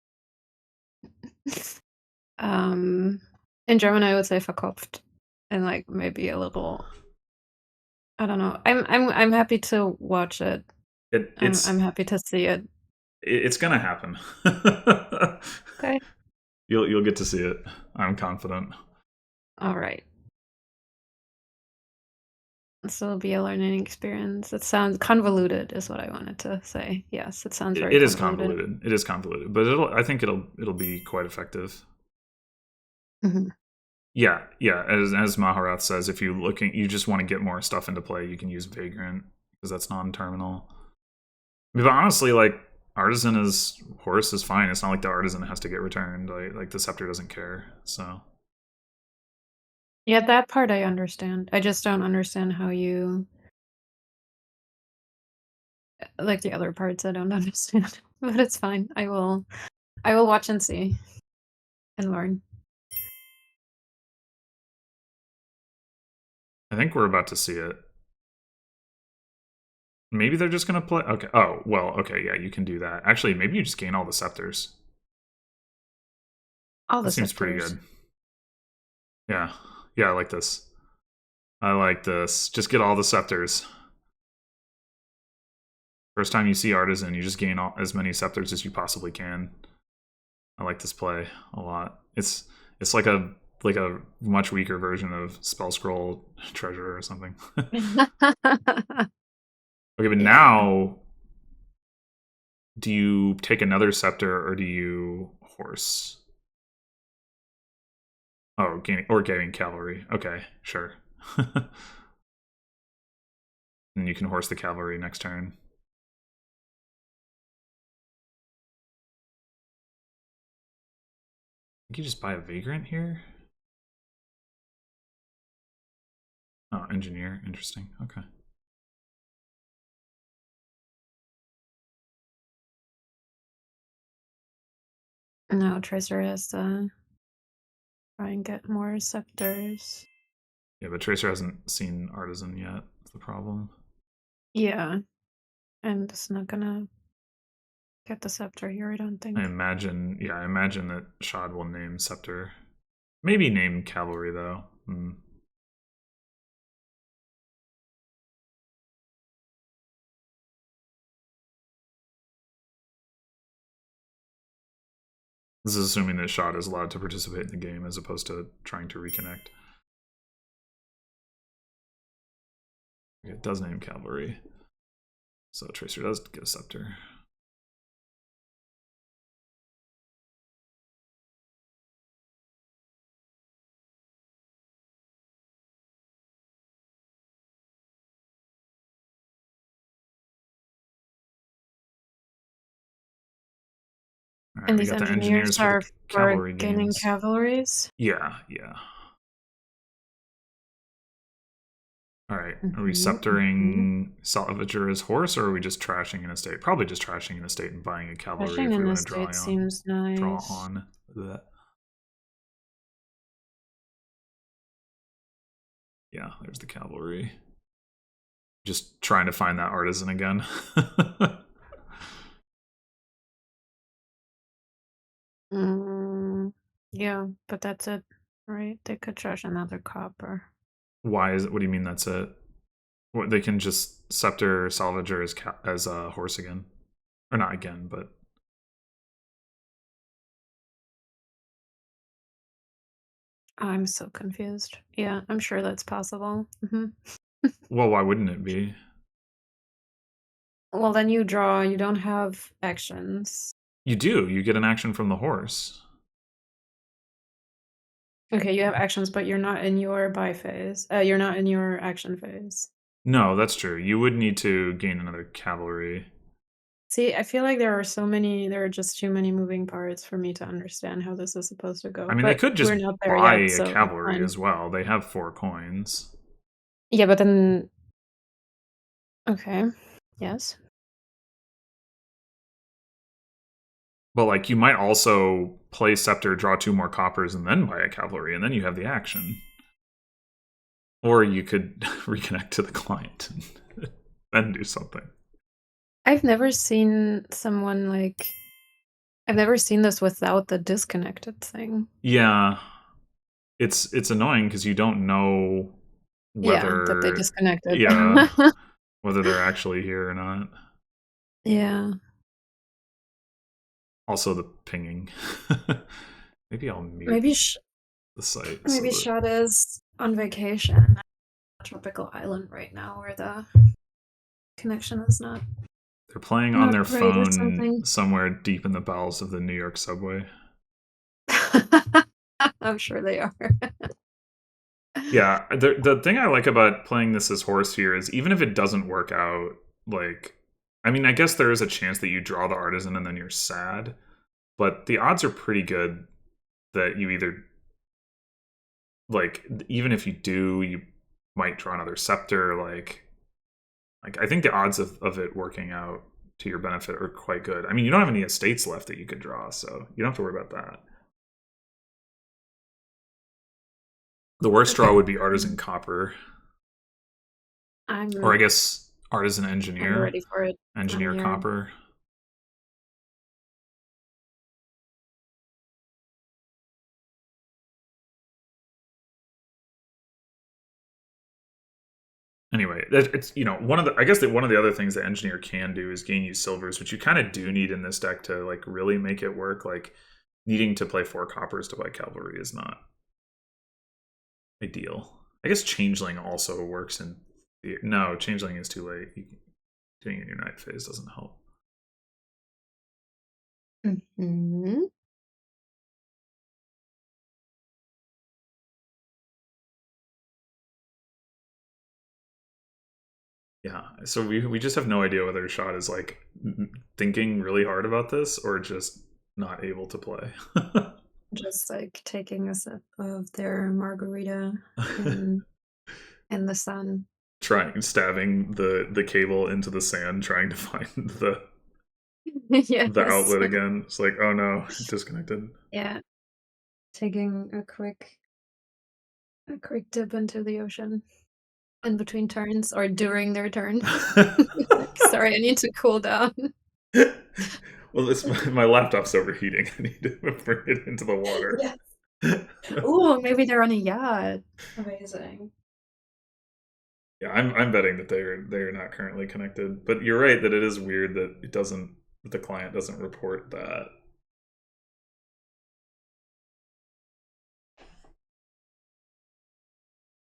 um in German I would say verkopft. And like maybe a little I don't know. I'm happy to watch it. it, I'm it's happy to see it. it's gonna happen. Okay. You'll get to see it. I'm confident. All right. This will be a learning experience. It sounds convoluted, is what I wanted to say. Yes, it sounds very It is convoluted. convoluted. It is convoluted, but I think it'll be quite effective. Mhm. Yeah, yeah. As Maharath says, if you just want to get more stuff into play, you can use Vagrant because that's non-terminal. But honestly, like Artisan is horse is fine. It's not like the Artisan has to get returned. Like the Scepter doesn't care. So Yeah, that part I understand. I just don't understand how you like the other parts I don't understand. But it's fine. I will watch and see and learn. I think we're about to see it. Maybe they're just gonna play. Okay. Oh well. Okay. Yeah, you can do that. Actually, maybe you just gain all the scepters. All That the seems pretty scepters. good. Yeah. Yeah, I like this. I like this. Just get all the scepters. First time you see Artisan, you just gain as many scepters as you possibly can. I like this play a lot. It's like a much weaker version of Spell Scroll Treasure or something. Okay, but Yeah. now do you take another scepter or do you horse? Oh, gaining cavalry. Okay, sure. And you can horse the cavalry next turn. I think you just buy a vagrant here. Oh, engineer. Interesting. Okay. No, Tracer has to try and get more scepters. Yeah, but Tracer hasn't seen Artisan yet. That's the problem. Yeah, and it's not gonna get the scepter here, I don't think. I imagine that Schadd will name Scepter. Maybe name Cavalry, though. This is assuming that Schadd is allowed to participate in the game as opposed to trying to reconnect. It does name Cavalry. So Tracer does get a Scepter. Alright, And we these got the engineers engineers for the are for cavalry gaining games. cavalries? Yeah. Alright, are we sceptering Salvager as horse, or are we just trashing an estate? Probably just trashing an estate and buying a cavalry Trashing if we an want to draw estate seems nice. on that. Yeah, there's the cavalry. Just trying to find that artisan again. Yeah, but that's it, right? They could trash another copper. Why is it? What do you mean that's it? What, they can just scepter Salvager as a horse again, or not again, but I'm so confused. Yeah, I'm sure that's possible. well, why wouldn't it be? Well, then you draw, you don't have actions. You do. You get an action from the horse. Okay, you have actions, but you're not in your buy phase. You're not in your action phase. No, that's true. You would need to gain another cavalry. See, I feel like there are just too many moving parts for me to understand how this is supposed to go. I mean, but they could just we're not there buy yet, a so it's cavalry fine. as well. They have 4 coins. Yeah, but then okay. Yes. But like, you might also play Scepter, draw 2 more coppers, and then buy a cavalry, and then you have the action. Or you could reconnect to the client and then do something. I've never seen someone like I've never seen this without the disconnected thing. Yeah, it's annoying because you don't know whether that they disconnected. whether they're actually here or not. Yeah. Also, the pinging. Maybe I'll mute Maybe the site. maybe Schadd is on vacation on a tropical island right now where the connection is not. They're playing on their great or phone something. somewhere deep in the bowels of the New York subway. I'm sure they are. Yeah, the thing I like about playing this as horse here is even if it doesn't work out, like, I mean, I guess there is a chance that you draw the artisan and then you're sad, but the odds are pretty good that you either, like, even if you do, you might draw another scepter. Like I think the odds of it working out to your benefit are quite good. I mean, you don't have any estates left that you could draw, so you don't have to worry about that. The worst draw would be artisan copper, or I guess artisan engineer. I'm ready for it. Engineer copper. Anyway, it's, you know, one of the other things that engineer can do is gain you silvers, which you kind of do need in this deck to like really make it work. Like, needing to play 4 coppers to buy cavalry is not ideal. I guess changeling also works in no, changeling is too late. Doing it in your night phase doesn't help. Yeah, so we just have no idea whether Schadd is like thinking really hard about this or just not able to play. Just like taking a sip of their margarita and in the sun. Trying stabbing the cable into the sand, trying to find the Yes. outlet again. It's like, oh no, disconnected. Yeah. Taking a quick dip into the ocean in between turns or during their turn. Like, sorry, I need to cool down. Well, it's my laptop's overheating. I need to bring it into the water. Yes. Oh, maybe they're on a yacht. Amazing. Yeah, I'm betting that they're not currently connected. But you're right that it is weird that the client doesn't report that.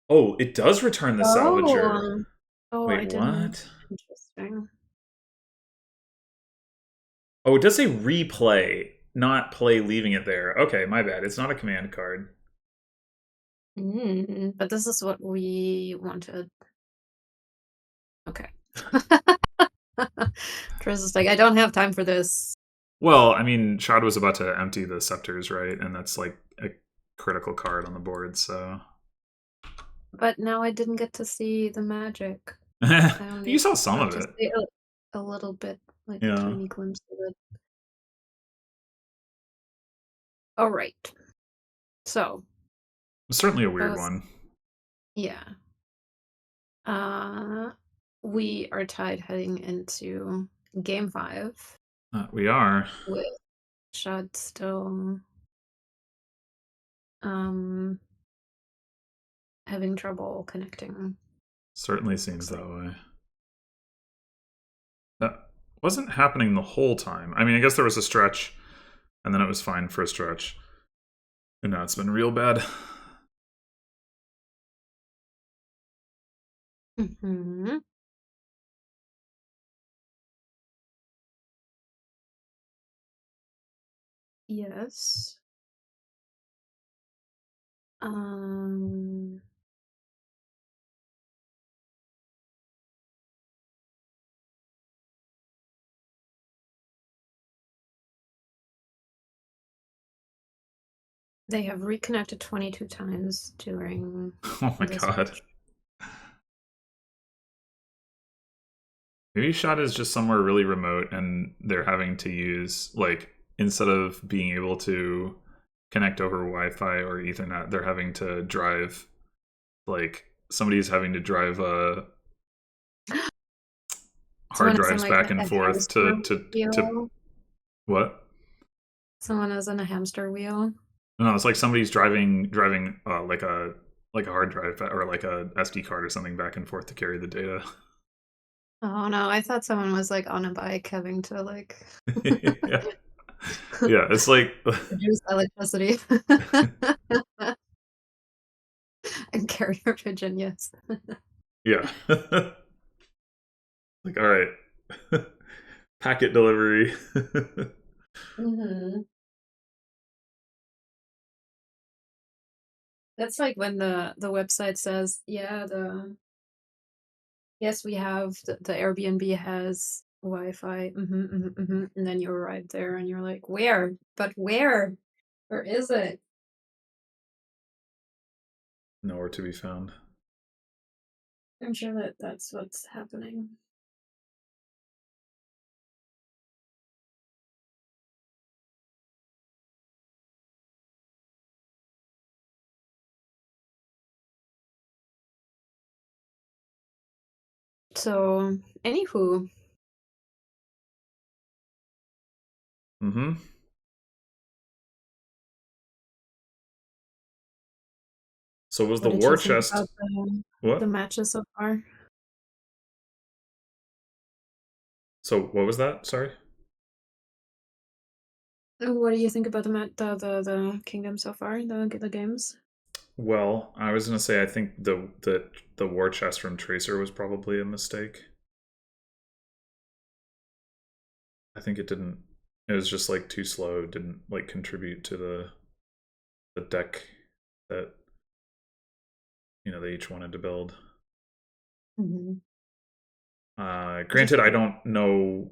Oh, it does return the salvager. Oh. Oh, I Wait, didn't. what? Interesting. Oh, it does say replay, not play leaving it there. Okay, my bad. It's not a command card. But this is what we wanted. Okay. Chris is like, I don't have time for this. Well, I mean, Schadd was about to empty the scepters, right? And that's like a critical card on the board, so. But now I didn't get to see the magic. You saw some of just it. a little bit, like Yeah. a tiny glimpse of it. All right. So. It's certainly a weird one. Yeah. We are tied heading into game 5. We are. With Schadd still having trouble connecting. Certainly seems that way. That wasn't happening the whole time. I mean, I guess there was a stretch, and then it was fine for a stretch. And now it's been real bad. Mm-hmm. Yes. They have reconnected 22 times during. Oh my god. Match. Maybe Schadd is just somewhere really remote and they're having to use, like, instead of being able to connect over Wi-Fi or Ethernet, they're having to drive, like, somebody's having to drive a hard drives like back and forth to what? Someone is in a hamster wheel. No, it's like somebody's driving like a hard drive or like a SD card or something back and forth to carry the data. Oh no, I thought someone was like on a bike having to like yeah. Yeah, it's like produce electricity and carrier pigeon, yes. Yeah. Like, all right. Packet delivery. Mm-hmm. That's like when the website says, yeah, yes, we have the Airbnb has Wi-Fi, and then you arrive there and you're like, where? But where? Where is it? Nowhere to be found. I'm sure that's what's happening. So, anywho. Mm-hmm. So was the war chest? The matches so far? So what was that? Sorry. What do you think about the kingdom so far? The games? Well, I was gonna say I think the war chest from Tracer was probably a mistake. I think it didn't. It was just like too slow. Didn't like contribute to the deck that they each wanted to build. Mm-hmm. Granted, I don't know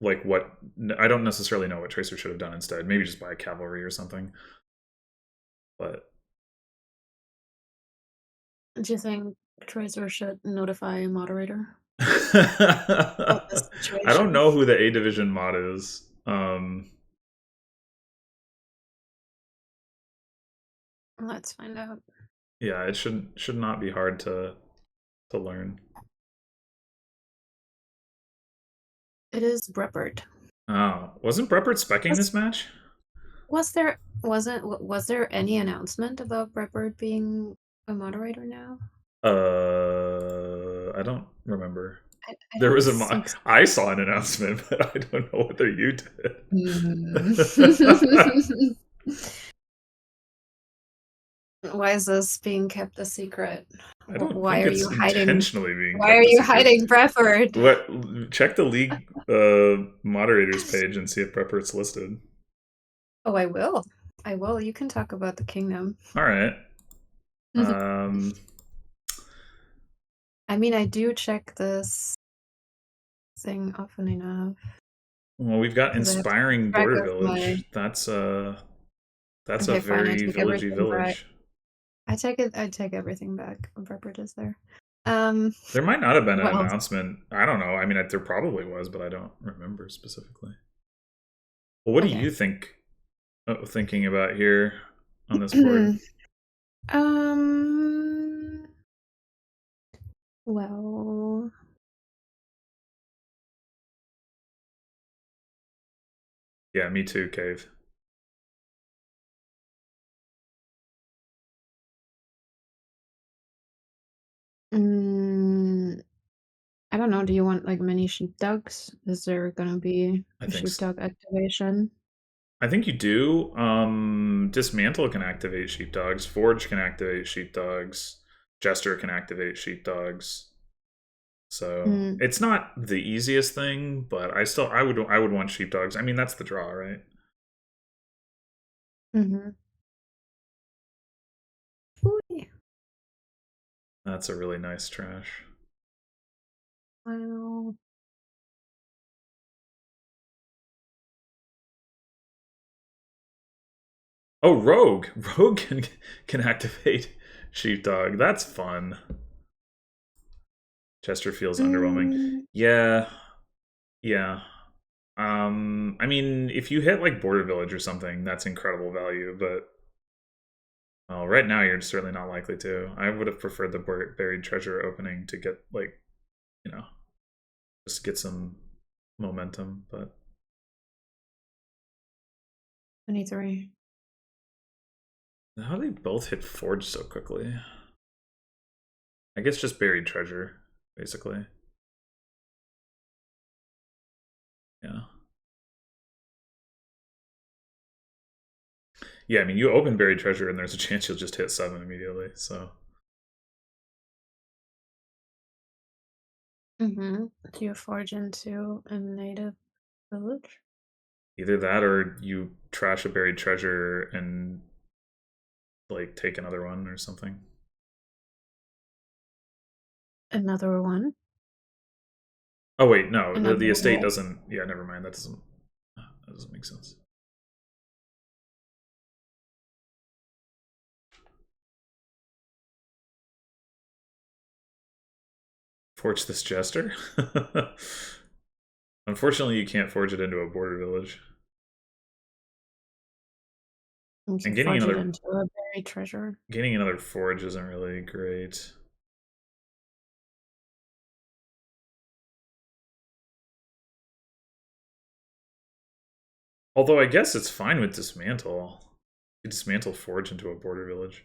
I don't necessarily know what Tracer should have done instead. Maybe just buy cavalry or something. But Do you think Tracer should notify moderator of the I don't situation. know who the A Division mod is. Let's find out. Yeah, it should not be hard to learn. It is Breppert. Oh, wasn't Breppert specking Was, this match? was there any announcement about Breppert being a moderator now? I don't remember. I There don't was think so. I saw an announcement, but I don't know whether you did. Why is this being kept a secret? I don't Why think are it's you hiding? intentionally being Why are kept a you secret. hiding Brefford? What? Check the league moderators page and see if Preppert's listed. Oh, I will. I will. You can talk about the kingdom. All right. I mean, I do check this thing often enough Well, we've got because I have to keep inspiring track border of my. village. That's a Okay, fine. I very take villagey everything back. village. I take everything back. Brefford is there. There might not have been an What else? announcement. I don't know. I mean, there probably was, but I don't remember specifically. Well, what do Okay. you think? Thinking about here on this board? um. Well. Yeah, me too, Cave. Mm, I don't know. Do you want like mini sheepdogs? Is there gonna be I a think sheepdog activation? I think you do. Dismantle can activate sheepdogs. Forge can activate sheepdogs. Jester can activate sheepdogs. So Mm, it's not the easiest thing, but I would want sheepdogs. I mean, that's the draw, right? mm-hmm. Ooh, That's a really nice trash. wow. Oh, Rogue. Rogue can activate sheepdog. That's fun. Chester feels underwhelming. Mm, Yeah, yeah. I mean, if you hit like Border Village or something, that's incredible value. But well, right now you're certainly not likely to. I would have preferred the buried treasure opening to get like, you know, just get some momentum. But 23. how do they both hit Forge so quickly? I guess just buried treasure, basically. Yeah. Yeah, I mean, you open buried treasure and there's a chance you'll just hit 7 immediately. So Mm-hmm. Do you forge into a native village? either that or you trash a buried treasure and like take another one or something. Another one? Oh wait, no, the Another estate what? doesn't. Yeah, never mind. That doesn't make sense. Forge this jester. Unfortunately, you can't forge it into a border village. You And can forge it into a buried treasure. getting another forge isn't really great. Although I guess it's fine with dismantle. You dismantle forge into a border village,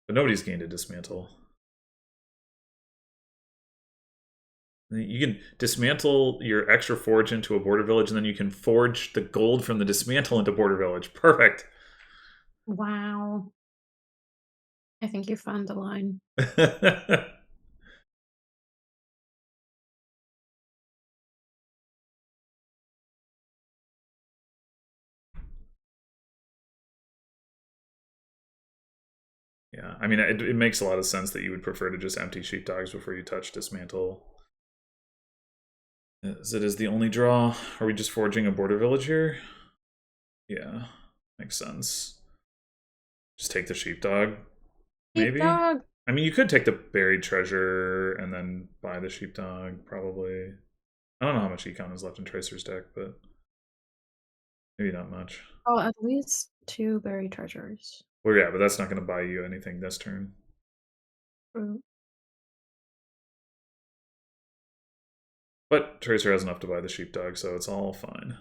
but nobody's gained a dismantle. You can dismantle your extra forge into a border village, and then you can forge the gold from the dismantle into border village. Perfect. Wow. I think you found the line. Yeah, I mean, it makes a lot of sense that you would prefer to just empty sheepdogs before you touch dismantle. As it is the only draw. Are we just forging a border village here? Yeah, makes sense. Just take the sheepdog, maybe? Sheepdog! I mean, you could take the buried treasure and then buy the sheepdog, probably. I don't know how much econ is left in Tracer's deck, but maybe not much. Oh, at least 2 buried treasures. Well, yeah, but that's not going to buy you anything this turn. True. But Tracer has enough to buy the sheepdog, so it's all fine.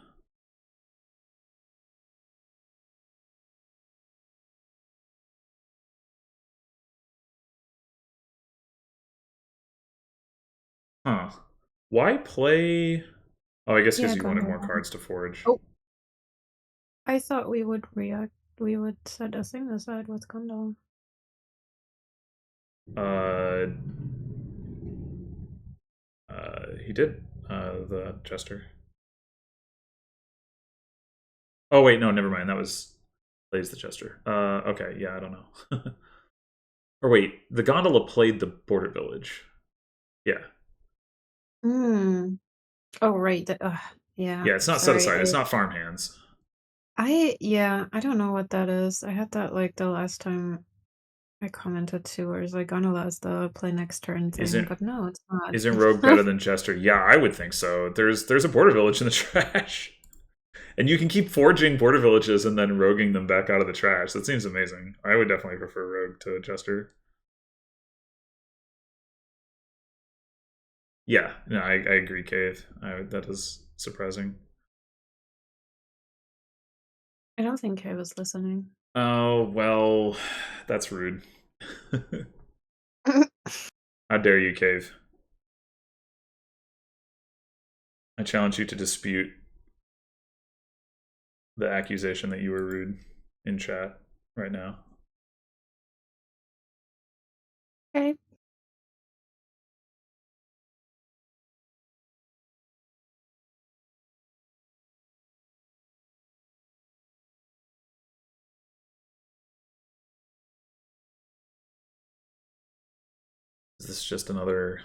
Huh. Why play... Oh, I guess because Yeah, you wanted more gondola. cards to forge. Oh, I thought we would react. We would set a thing aside with gondola. Uh, he did. The Jester. Oh wait, no, never mind. That was plays the Jester. Okay, yeah, I don't know. Or wait, the gondola played the border village. Yeah, Hmm. Oh, right. Yeah. yeah. It's not set Sorry. aside. It's not farmhands. Yeah, I don't know what that is. I had that like the last time I commented too, where it's like gondola is the play next turn thing, Isn't but no, it's not. isn't Rogue better than Jester? Yeah, I would think so. There's a border village in the trash, and you can keep forging border villages and then roguing them back out of the trash. That seems amazing. I would definitely prefer Rogue to Jester. Yeah, no, I agree, Cave. That is surprising. I don't think I was listening. Oh, well, that's rude. How dare you, Cave? I challenge you to dispute the accusation that you were rude in chat right now. Okay. Is this just another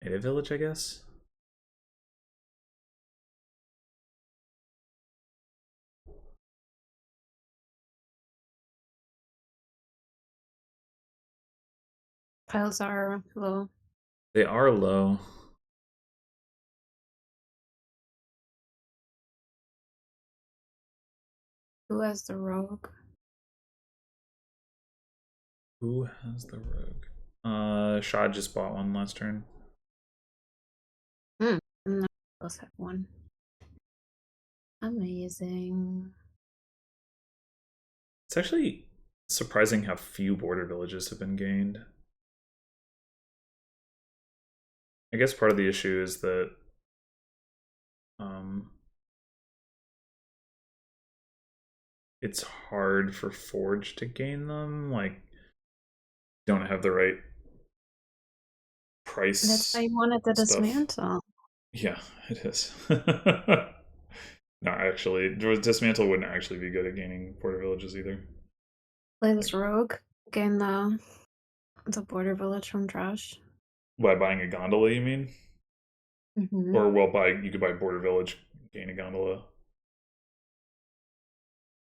native village, I guess? Piles are low. They are low. Who has the rogue? Who has the rogue? Schadd just bought one last turn. Hmm. And both have one. Amazing. It's actually surprising how few border villages have been gained. I guess part of the issue is that it's hard for Forge to gain them. Like, don't have the right That's why price you wanted the stuff. dismantle. Yeah, it is. No, actually, dismantle wouldn't actually be good at gaining border villages either. Play Like, this rogue. Gain the border village from trash. by buying a gondola, you mean? Mm-hmm. Or well, buy you could buy border village, gain a gondola.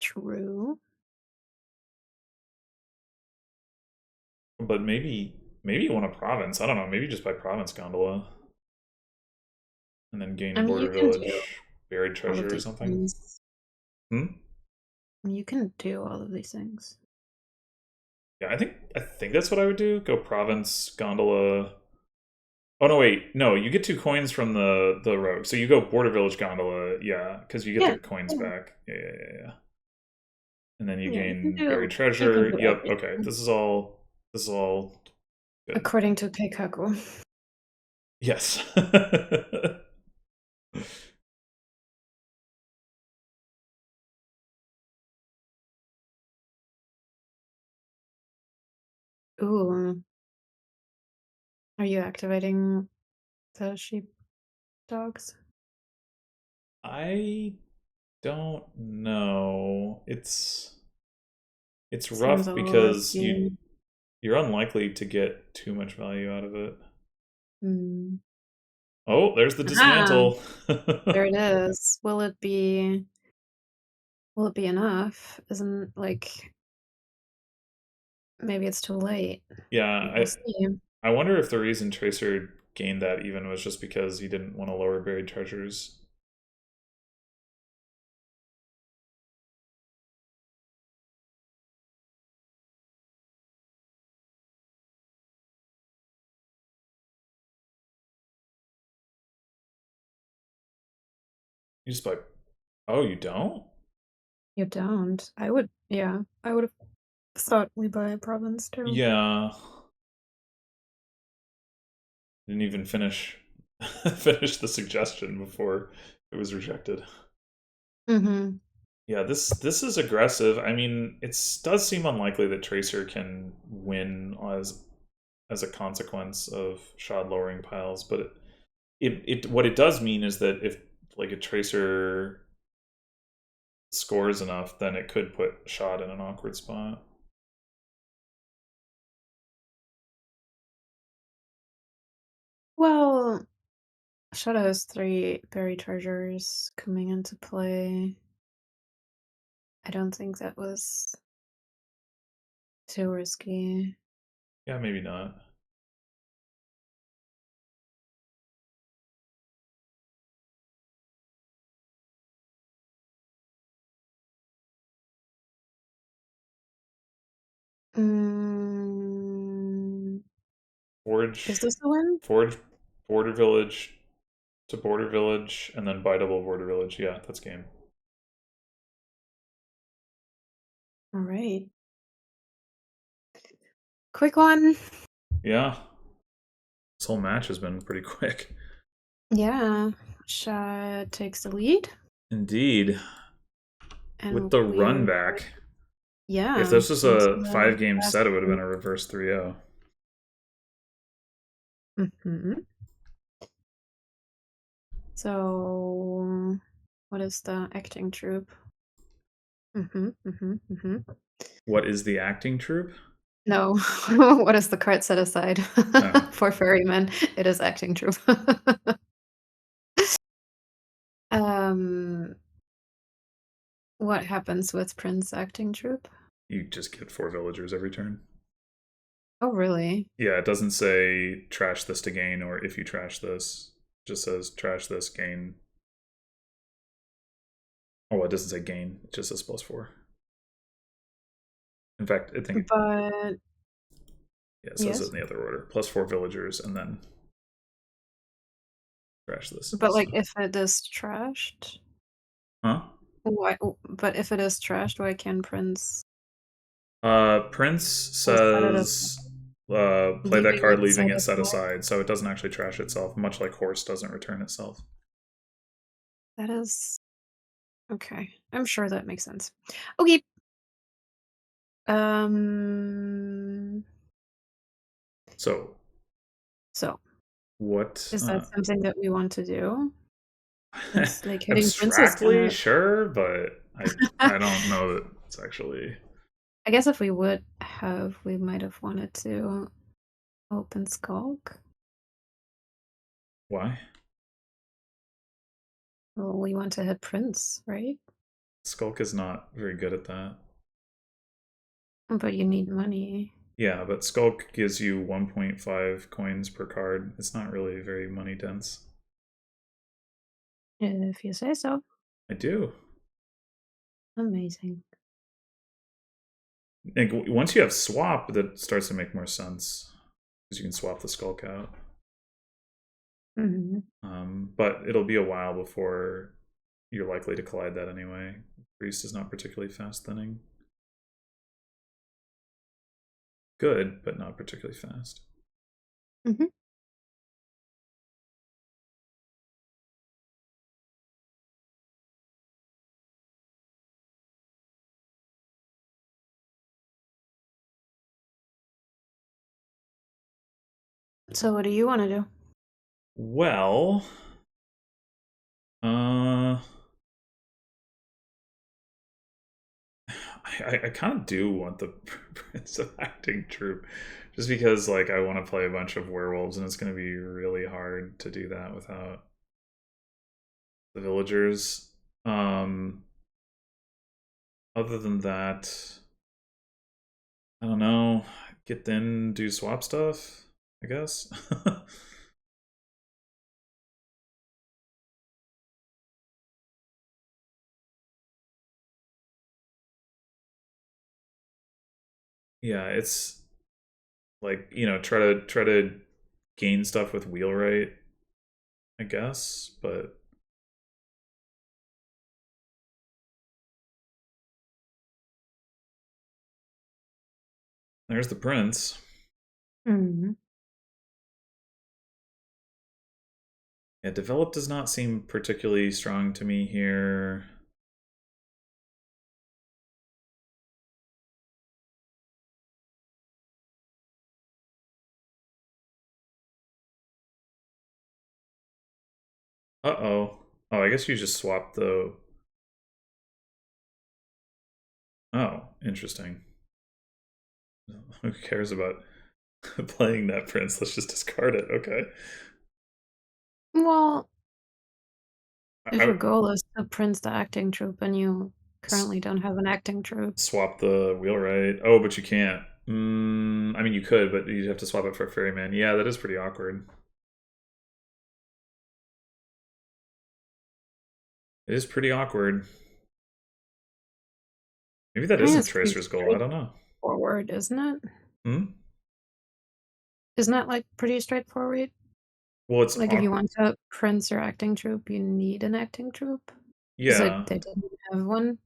True. But maybe you want a province. I don't know. Maybe just buy province gondola, and then gain I mean, you border can do village, buried all of treasure or these something. things. Hmm. You can do all of these things. Yeah, I think that's what I would do. Go province gondola. Oh no, wait, no, you get 2 coins from the rogue. So you go border village gondola, yeah, because you get Yeah. the coins Yeah. back. Yeah. And then you Yeah, gain buried you can treasure. do Yep. Okay. everything. This is all good. According to Keikaku. Yes. Ooh. Are you activating the sheep dogs? I don't know. It's Seems rough a little because risky. you're unlikely to get too much value out of it. Hmm. Oh, there's the Ah, dismantle. there it is. Will it be enough? Isn't like maybe it's too late. Yeah, We'll see. I wonder if the reason Tracer gained that even was just because he didn't want to lower buried treasures. You just like, oh, you don't? You don't. I would, yeah, I would have thought we buy a province too. Yeah. Didn't even finish finish the suggestion before it was rejected. Mm-hmm. Yeah, this is aggressive. I mean, it does seem unlikely that Tracer can win as a consequence of Shad lowering piles, but it what it does mean is that if like a Tracer scores enough, then it could put Shad in an awkward spot. Well, Shadow has 3 buried treasures coming into play. I don't think that was too risky. Yeah, maybe not. Mm, is Forge, this the win? Forge, Border Village to Border Village, and then buy double Border Village. Yeah, that's game. All right. Quick one. Yeah, this whole match has been pretty quick. Yeah. Shad takes the lead. Indeed. With And the we're, run back. If yeah, this was into a the 5-game last set, it would have been game. a reverse 3-0. Mm-hmm. So, what is the acting troupe? Mm-hmm, mm-hmm, mm-hmm. What is the acting troop? No, what is the card set aside Oh, for ferryman? It is acting troupe. um, what happens with Prince acting troupe? you just get 4 villagers every turn. Oh, really? Yeah, it doesn't say trash this to gain or if you trash this. It just says trash this, gain. Oh, it doesn't say gain. It just says +4. In fact, I think But yeah, it says it yes, in the other order. +4 villagers and then trash this. but like So, if it is trashed, huh? why? But if it is trashed, why can Prince Prince set it as says play that leaving card, it leaving set it set aside? aside, so it doesn't actually trash itself, much like Horse doesn't return itself. That is okay. I'm sure that makes sense. Okay. Um. So, So, what? is that something that we want to do? Since like hitting Prince is Abstractly, gonna. sure, but I don't know that it's actually. I guess if we would have, we might have wanted to open Skulk. Why? Well, we want to hit Prince, right? Skulk is not very good at that. But you need money. Yeah, but Skulk gives you 1.5 coins per card. It's not really very money dense. If you say so. I do. Amazing. Like, once you have swap, that starts to make more sense because you can swap the Skulk out. Hmm. But it'll be a while before you're likely to collide that anyway. Priest is not particularly fast thinning. Good, but not particularly fast. Hmm. So what do you want to do? Well, uh, I kind of do want the Prince of Acting Troop, just because like I want to play a bunch of werewolves, and it's going to be really hard to do that without the villagers. Um, Other than that, I don't know. Get then do swap stuff, I guess. Yeah, it's like, try to gain stuff with wheelwright, I guess, but there's the prince. Mm-hmm. Yeah, develop does not seem particularly strong to me here. Uh-oh. Oh, I guess you just swapped the... Oh, interesting. Who cares about playing that prince? Let's just discard it. Okay. Well, if I your goal is to prince the acting troop and you s- currently don't have an acting troop, swap the wheelwright. Oh, but you can't. I mean, you could, but you'd have to swap it for a ferryman. Yeah, that is pretty awkward. It is pretty awkward. Maybe that I mean, isn't it's pretty Tracer's goal. I don't know. straightforward, isn't it? Hmm? Isn't that like pretty straightforward? Well, it's Like if you awkward. want to prince your acting troop, you need an acting troop. Because they Yeah, didn't have one.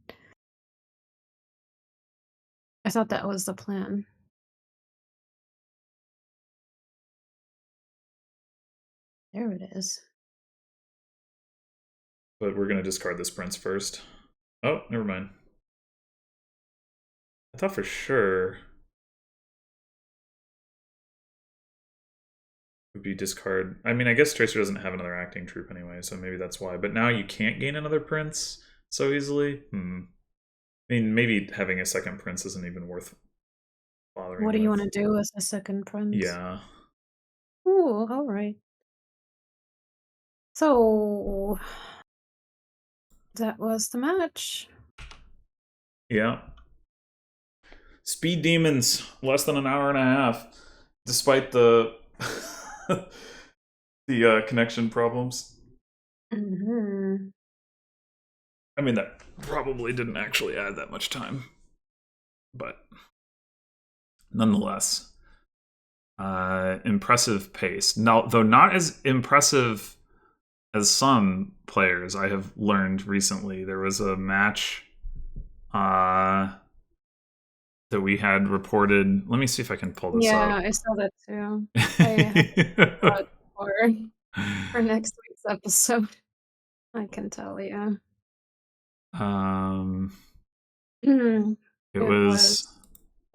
I thought that was the plan. There it is. but we're gonna discard this prince first. Oh, never mind. I thought for sure it would be discard. I mean, I guess Tracer doesn't have another acting troop anyway, so maybe that's why. But now you can't gain another prince so easily. I mean, maybe having a second prince isn't even worth What bothering do you want with. to do as a second prince? Yeah. Ooh, all right. So that was the match. Yeah. Speed Demons, less than an hour and a half, despite the the connection problems. Mm-hmm. I mean, that probably didn't actually add that much time, but nonetheless, impressive pace. Now, though not as impressive as some players I have learned recently. There was a match uh, that we had reported. Let me see if I can pull this Yeah, up. I saw that too. I have thought for next week's episode. I can tell you. um, Hmm. it It was was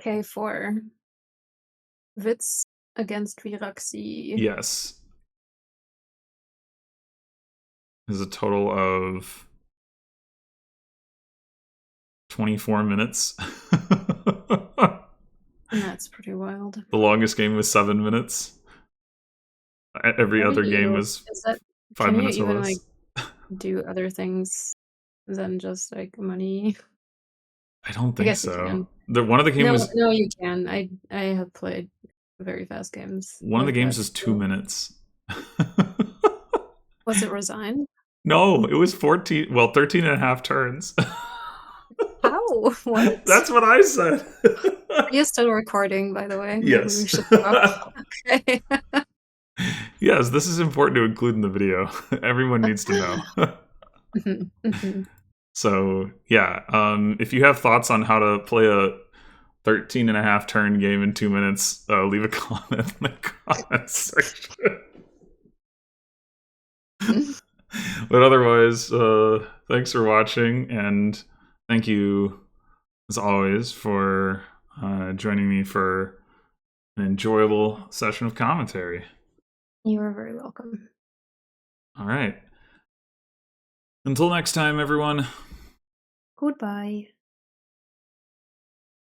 K4. Witz against Viraxi. yes. There's a total of 24 minutes. And that's pretty wild. The longest game was 7 minutes. Every How do other game you was is that five can you minutes or even like less. do other things than just like money? I don't I think guess you so. can. One of the game No, was no, you can. I have played very fast games one of the like games that was too. 2 minutes. Was it Resign? No, it was 14, well, 13 and a half turns. How? What? That's what I said. Are you still recording, by the way? Maybe we Yes. should stop. Okay. Yes, this is important to include in the video. Everyone needs to know. Mhm, mhm. So, yeah, if you have thoughts on how to play a 13 and a half turn game in 2 minutes, leave a comment in the comments section. But otherwise, thanks for watching, and thank you, as always, for joining me for an enjoyable session of commentary. You are very welcome. All right. Until next time, everyone. Goodbye.